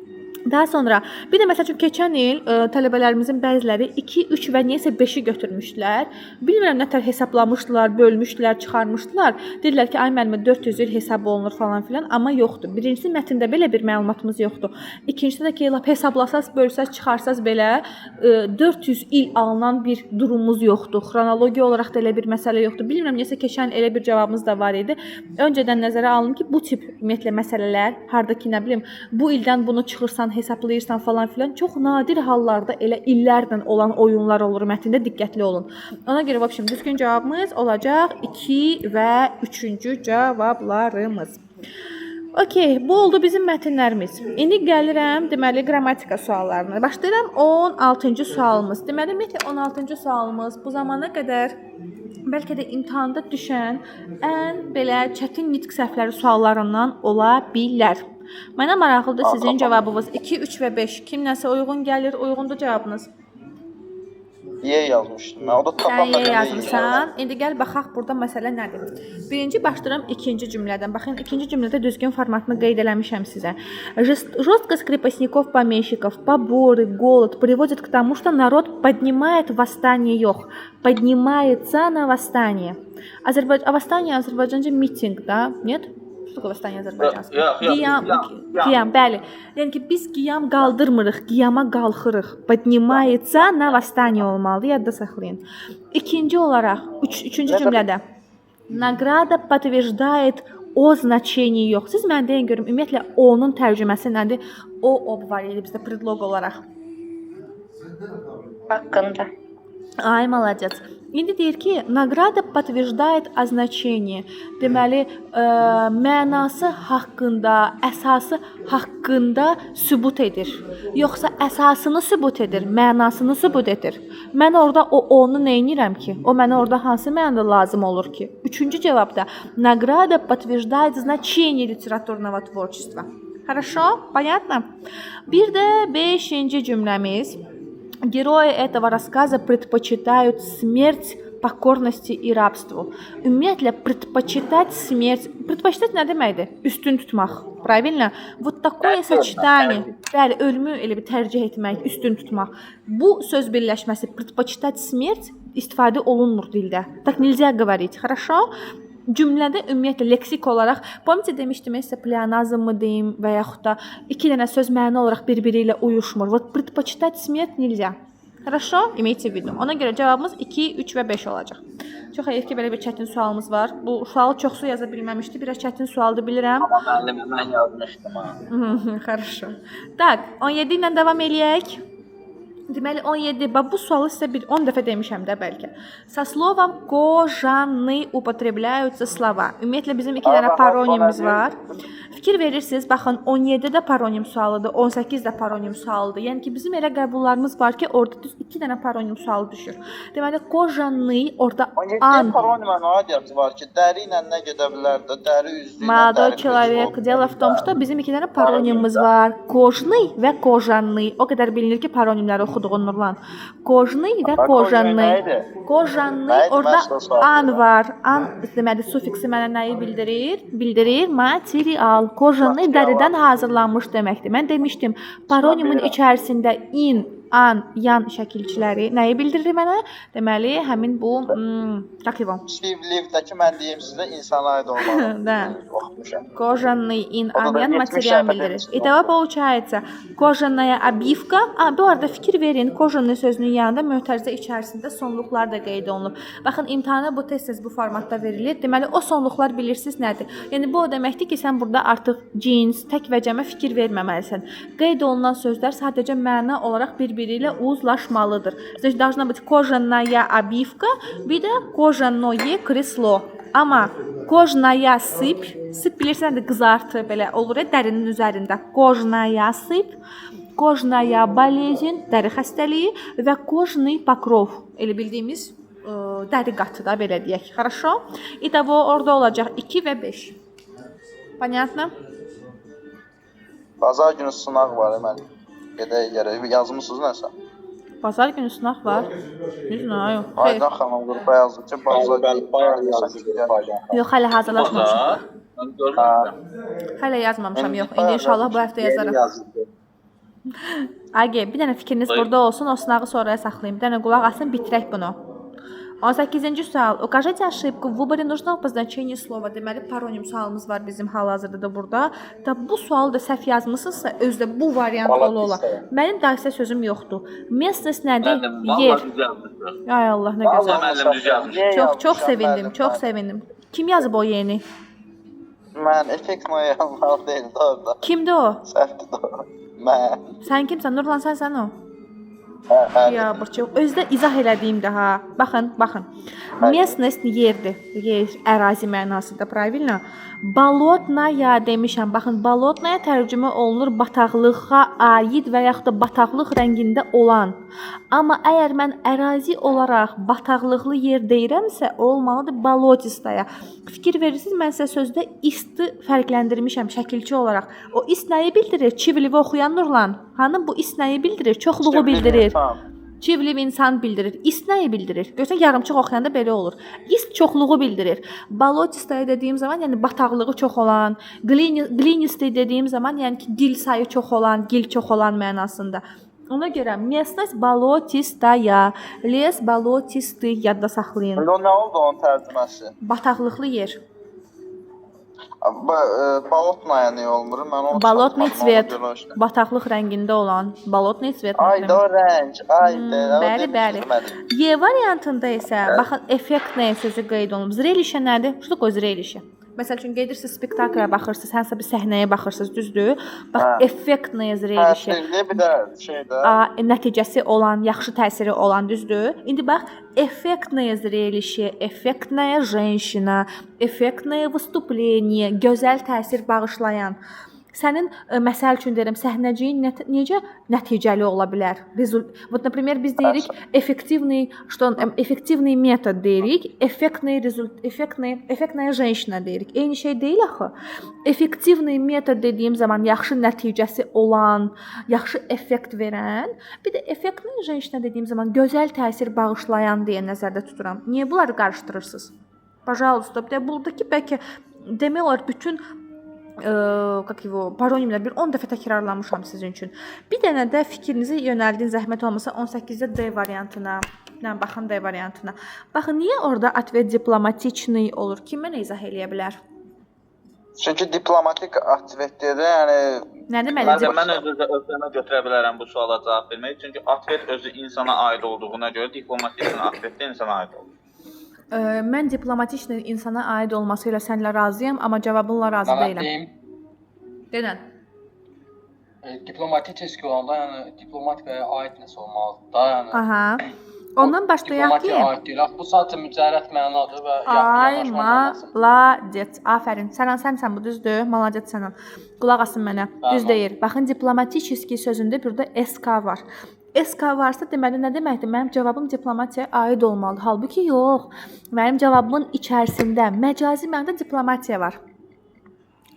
Daha sonra bir də məsəl üçün keçən il tələbələrimizin bəziləri 2, 3 və niyəsə 5-i götürmüşdülər. Bilmirəm nə tər hesablamışdılar, bölmüşdülər, çıxarmışdılar. Dedilər ki, ay müəllimə 400 il hesab olunur falan filan, amma yoxdur. Birincisi mətndə belə bir məlumatımız yoxdur. İkincisi də ki, hesablasaz, bölsəz, çıxarsaz belə 400 il alınan bir durumumuz yoxdur. Xronologiya olaraq da elə bir məsələ yoxdur. Bilmirəm niyəsə keçən il elə bir cavabımız da var idi. Öncədən nəzərə alın ki, bu tip ümumiyyətlə məsələlər, hardakı nə bilim, bu ildən bunu çıxırsan, hesablayırsan falan filan çox nadir hallarda elə illərlə olan oyunlar olur mətndə, diqqətli olun. Ona görə vəbşim düzgün cavabımız olacaq 2 və 3-cü cavablarımız. Okey, bu oldu bizim mətnlərimiz. İndi gəlirəm deməli qrammatika suallarına. Başlayıram 16-cı sualımız. Deməli ümumiyyətlə 16-cı sualımız bu zamana qədər bəlkə də imtahanda düşən ən belə çətin nitq səhvləri suallarından ola bilər. Mənə maraqlıdır sizin cavabınız 2, 3 və 5. Kim nəsə uyğun gəlir, uyğundur cavabınız? Y yazmışdım. O da tapa Sən Y yazmısan. İndi gəl baxaq burada məsələ nədir? Birinci başlayıram ikinci cümlədən. Baxın, ikinci cümlədə düzgün formatını qeyd eləmişəm sizə. Жесткость крепостников-помещиков, поборы, голод приводят к тому, что народ поднимает восстание. Yox, поднимается на восстание. Восстание Azərbaycanca miting, da? Нет? Что такое восстание azərbaycanski? Qiyam, bəli. Yəni ki, biz qiyam qaldırmırıq, qiyama qalxırıq. Поднимается на восстание olmalıdır, yadda saxlayın. İkinci olaraq, üçüncü cümlədə Награда подтверждает o значение yox. Siz mən deyin görüm, ümumiyyətlə onun tərcüməsi nədir? O var idi bizdə predlog olaraq. Haqqında. Ay, молодец. İndi deyir ki, naqrada подтверждает значение. Deməli, mənası haqqında, əsası haqqında sübut edir. Yoxsa əsasını sübut edir, mənasını sübut edir. Mən orada onu nə edirəm ki? O mənə orada hansı mənada lazım olur ki? Üçüncü cavabda naqrada подтверждает значение литературного творчества. Хорошо? Понятно? Bir də 5-ci cümləmiz. Герои этого рассказа предпочитают смерть покорности и рабству. Ümumiyyətlə, предпочитать смерть. Предпочитать nə deməkdir? Üstün tutmaq. Правильно? Вот такое сочетание. Bəli, ölümü elə bir tərcih etmək, üstün tutmaq. Bu söz birləşməsi предпочитать смерть istifadə olunmur dildə. Так нельзя говорить. Хорошо? Cümlədə ümumiyyətlə leksik olaraq, pomните demişdim, isə pleonazm mı deyim və yaxud da iki dənə söz məna olaraq bir-biri ilə uyuşmur. Вот предпочитать смерть нельзя. Хорошо? İmeyçə video. Ona görə cavabımız 2, 3 və 5 olacaq. Çox heyif ki, belə bir çətin sualımız var. Bu sualı çoxsu yaza bilməmişdi. Biraz çətin sualdır, bilirəm. Amma müəllimə mən yazmışdım ha. Хорошо. Так, 17 ilə davam eləyək. Deməli 17. Bu sualı sizə 10 dəfə demişəm də bəlkə. Со словом кожаный употребляются slova. Ümumiyyətlə bizim 2 dənə paronimimiz var. Fikir verirsiniz, baxın 17-də paronim sualıdır, 18-də paronim sualıdır. Yəni ki, bizim elə qəbullarımız var ki, orada düz 2 dənə paronim sualı düşür. Deməli, кожаный orada an. 17 paronimə nə adiyyatı var ki, dəri ilə nə gedə bilər də, dəri üzlü ilə. Молодой человек, дело в том, что bizim 2 dənə paronimimiz var. Кожный və кожаный. O qədər bilinir ki, paronimləri oxuduğun Nurlan. Kojny və kojanny. Kojanny orada an var. An deməli suffiksi mənə nəyi bildirir? Bildirir material. Kojanny dəridən hazırlanmış deməkdir. Mən demişdim, paronimin içərisində in, an, yan şəkilçiləri nəyi bildirir mənə? Deməli, həmin bu takivo. Steve Livdəki mən deyim sizə insana aid olmalı. Oxumuşam. Kojanny in, an, yan material bildirir. İtava получается, kojanная обивка. Bu arada fikir verin, kojanny sözünün yanında mötərizə içərisində sonluqlar da qeyd olunub. Baxın, imtahana bu tez-tez bu formatda verilir. Deməli, o sonluqlar bilirsiniz nədir? Yəni, bu o deməkdir ki, sən burada artıq cins, tək və cəmə fikir verməməlisən. Qeyd olunan sözlər sadəcə məna olaraq bir-biri ilə uzlaşmalıdır. Значит, должна быть кожаная обивка, bir də кожаное кресло. Amma кожная сыпь, сыпь bilirsən də qızartı belə olur dərinin üzərində. Кожная сыпь, кожная болезнь, dəri xəstəliyi və кожный покров. Elə bildiyimiz dəri qatı da belə deyək. Хорошо? İtavo orada olacaq 2 və 5. Понятно? Bazar günü sınaq var deməli. Gedək yerə yazmısınız nəsə? Bazar günü sınaq var. Yox. Aydan xanım qrupa yazdı ki, bazar günü. Yox, hələ hazırlaşmamışam. Mən görmüşəm. Hələ yazmamışam, yox. İndi inşallah bu həftə yazaram. Agi, bir dənə fikriniz burada olsun, o sınağı sonraya saxlayın. Bir dənə qulaq asın, bitirək bunu. 18-ci sual. Укажите ошибку в выборе нужного обозначения слова. Deməli, paronim sualımız var bizim hal-hazırda da burada. Bu sualı da səhv yazmısınızsa, özdə bu variant ola. Mənim daha isə sözüm yoxdur. Местность nədir? Yer. Ay Allah, nə gözəl. Çox sevindim, çox sevindim. Kim yazıb o yeni? Mən effektnoya yazmaq deyil də orada. Kimdir o? Səhvdir də o. Mən. Sən kimsən? Nurlan, sən o? Ya, burçaq. Özdə izah elədiyim də ha. Baxın. Местность yerdir. Yer, ərazi mənasında, правильно? Bolotnaya demişəm. Baxın, bolotnaya tərcümə olunur bataqlığa aid və yaxud da bataqlıq rəngində olan. Amma əgər mən ərazi olaraq bataqlıqlı yer deyirəmsə, olmalıdır bolotistaya. Fikir verirsiniz, mən sizə sözdə isti fərqləndirmişəm şəkilçi olaraq. O ist nəyi bildirir? Çivlivi oxuyan Nurlan. Hanım bu ist nəyi bildirir? Çoxluğu bildirir. Çivliv insan bildirir. İst nəyi bildirir? Görsən yarımçıq oxuyanda belə olur. İst çoxluğu bildirir. Bolotistaya dediyim zaman, yəni bataqlığı çox olan, glinisti dediyim zaman, yəni ki, gil sayı çox olan, gil çox olan mənasında. Ona görə местность болотистая, les болотисты yadda saxlayın. O nə oldu onun tərcüməsi? Bataqlıqlı yer. Bolotnaya nə olmur? Mən onu Bolotный цвет. Bataqlıq rəngində olan bolotный цвет. Ay da rəng. Ay da. Bəli. Y variantında isə baxın effektnaya sözü qeyd olunub. Zrelişə nədir? Что такое зрелище? Məsəl üçün gedirsiniz spektaklə baxırsınız, hansısa bir səhnəyə baxırsınız, düzdür? Bax, effektnaya zrelişə. Bir də şeydə. Nəticəsi olan, yaxşı təsiri olan, düzdür? İndi bax, effektnaya zrelişə, effektnaya женщина, effektnaya vыступление, gözəl təsir bağışlayan. Sənin məsəl üçün deyirəm, səhnəciyin necə nəticəli ola bilər? Вот, например, biz deyirik effektivный metod deyirik, effektная женщина deyirik. Eyni şey deyil axı. Effektivный metod dediyim zaman yaxşı nəticəsi olan, yaxşı effekt verən, bir də effektная женщина dediyim zaman gözəl təsir bağışlayan deyə nəzərdə tuturam. Niyə bunları qarışdırırsınız? Пожалуйста, buradakı bəlkə demək olar bütün paronimlər bir 10 dəfə təkrarlamışam sizin üçün. Bir dənə də fikrinizi yönəldin, zəhmət olmasa 18-də D variantına. Baxın D variantına. Baxın, niyə orada ответ дипломатичный olur? Kim mənə izah eləyə bilər? Çünki diplomatik ответ deyə, yəni nə deməlidir? Mən özümə götürə bilərəm bu suala cavab vermək. Çünki ответ özü insana aid olduğuna görə diplomatik ответ də insana aid olur. Mən diplomatik insana aid olması ilə sənlə razıyam, amma cavabınla razı deyiləm. Denən. Diplomatik olanda, yəni diplomatikaya aid nəsə olmalıdır da, yəni. Aha. Ondan başlayaq ki, diplomatikaya aid deyil. Bu sadəcə mücərrət mənadır və yanaşma maladet. Afərin. Sənsən bu düzdür? Maladet sənin. Qulaq asın mənə. Düz deyir. Baxın, diplomatik sözündə burada SK var. SK varsa deməli nə deməkdir? Mənim cavabım diplomatiyaya aid olmalıdır. Halbuki yox. Mənim cavabımın içərisində məcazi mənada diplomatiya var.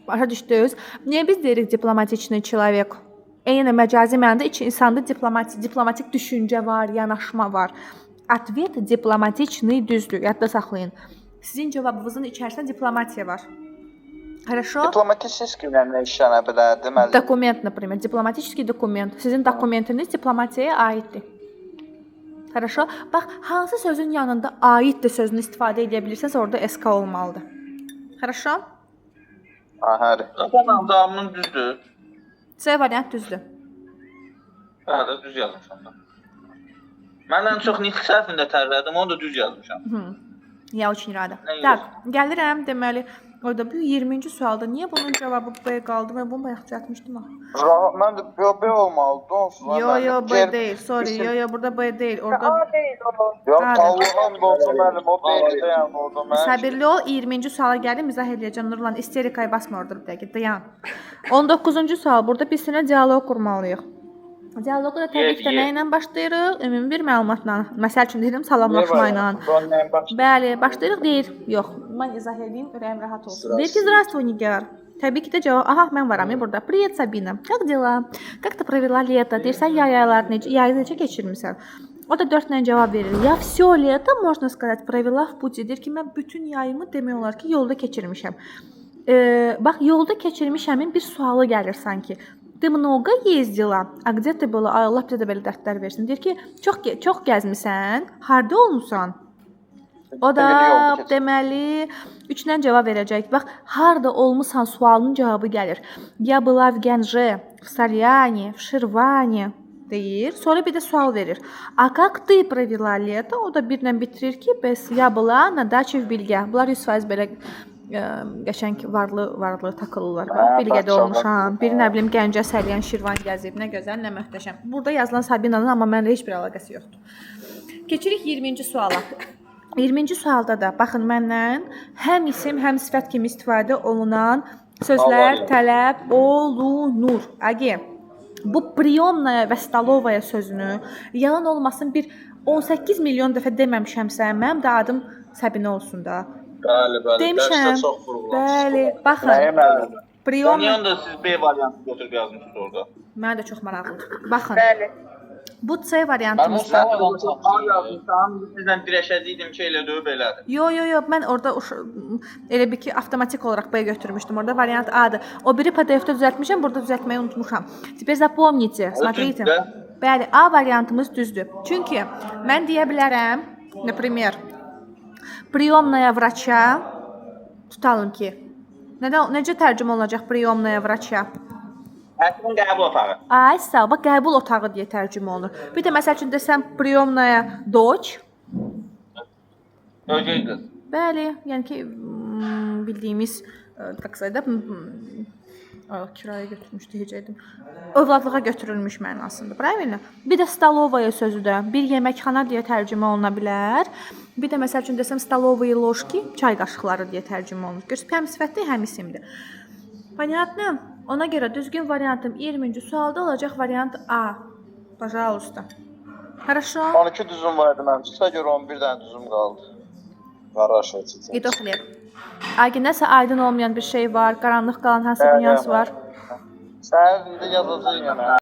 Başa düşdünüz? Niyə biz deyirik diplomatikli человек? Eyni məcazi mənada iki insanda diplomatik düşüncə var, yanaşma var. Ответ дипломатичный düzdür. Yadda saxlayın. Sizin cavabınızın içərisində diplomatiya var. Хорошо? Diplomatik nə işlənə bilər, deməli. Dokument, например, дипломатический документ. Sizin dokumentiniz diplomatiyaya aiddir. Хорошо? Bax, hansı sözün yanında aiddir sözünü istifadə edə bilirsəniz, orada SK olmalıdır. Хорошо? Aha. Tamam, cavabın düzdür. C variant düzdür. Bəli, düz yazmışam da. Mən ən çox nitq səhvində tərlədim, onu da düz yazmışam. Ya очень rada. Tak, gəlirəm deməli, orada bu 20-ci sualda niyə bunun cavabı B qaldı? Mən bunu bayaq düzəltmişdim ha. Mən də B olmalıdı onsuz. Yo, B deyil. Sorry. Yo, burada B deyil. Orada A deyil o. Yox, Allah'ın olsun mənim, o B-də yəni orada mən. Səbirli ol, 20-ci suala gəldim, izah edəcəm. Nurlan, isterikaya basma orada bir dəqiqə, dayan. 19-cu sual, burada biz sənə dialoq qurmalıyıq. Dialoqu da təbii ki, nə ilə başlayırıq? Ümumi bir məlumatla. Məsəl üçün deyirəm, salamlaşma ilə. Bəli, başlayırıq deyir. Yox, mən izah edeyim, ürəyim rahat olsun. Deyir ki, здравствуй, Nigar. Təbii ki də cavab, aha, mən varam ya burada. Привет, Sabina. Как дела? Как ты провела лето? Deyirsən, yayı necə keçirmisən? O da 4 ilə cavab verir. Я все лето, можно сказать, провела в пути. Deyir ki, mən bütün yayımı demək olar ki, yolda keçirmişəm. Bax, yolda keçirmişəmin bir sualı gəlir sanki. Ты много ездила? А где ты была? Ay Allah bizə də belə dərdlər versin. Deyir ki, çox gəzmisən? Harda olmusan? O da deməli 3-dən cavab verəcək. Bax, harda olmusan sualının cavabı gəlir. Я была в Генже, в Сальяне, в Ширване deyir. Sonra bir də sual verir. А как ты провела лето? O da birlə bitirir ki, bəs я была на даче в Bilgə. Bunlar 100% belə qəşəng varlı takılırlar. Bilgədə olmuşam. Bir nə bilim Gəncə, Səlyan, Şirvan gəzib. Nə gözəl, nə möhtəşəm. Burada yazılan Sabinanın amma mənlə heç bir əlaqəsi yoxdur. Keçirik 20-ci suala. 20-ci sualda da baxın məndən həm isim, həm sifət kimi istifadə olunan sözlər tələb olunur. Agi, bu приёмная və stolovaya sözünü yalan olmasın bir 18 milyon dəfə deməmişəmsə, mənim də adım Səbinə olsun da. Bəli, demişəm. Bəli, baxın. Ondan da siz B variantı götürüb yazmışsınız orada. Mənə də çox maraqlıdır. Baxın. Bəli. Bu C variantımızda. Mən o yazmışam, sizdən dirəşəcəydim ki, elə döyüb elədir. Yo, mən orada elə bir ki, avtomatik olaraq B götürmüşdüm. Orada variant A-dır. O biri PDF-də düzəltmişəm, burada düzəltməyi unutmuşam. Теперь запомните, смотрите. Bəli, A variantımız düzdür. Çünki mən deyə bilərəm, например, приёмная врача tutalım ki. Necə tərcümə olacaq приёмная врача? Həkimin qəbul otağı. Ay, sağ ol. Bax, qəbul otağı deyə tərcümə olunur. Bir də məsəl üçün desəm приёмная дочь. Ögey qız. Bəli, yəni ki, bildiyimiz, так сказать, kiraya götürmüş deyəcəkdim. Övladlığa götürülmüş mənasında. Правильно? Bir də stolovaya sözü də bir yeməkxana deyə tərcümə oluna bilər. Bir də məsəl üçün desəm stolovые ложки, çay qaşıqları deyə tərcümə olunur. Görürsüz, həm sifətdir, həm isimdir. Понятно? Ona görə düzgün variantım 20-ci sualda olacaq variant A. Пожалуйста. Хорошо? 12 düzüm var idi mənim. Sizə görə 11 dənə düzüm qaldı. Qarşı açıcı. İdoxlir. Agi, nəsə aydın olmayan bir şey var, qaranlıq qalan hansısa bir nüans var. Sən indi yazacaqsan yenə.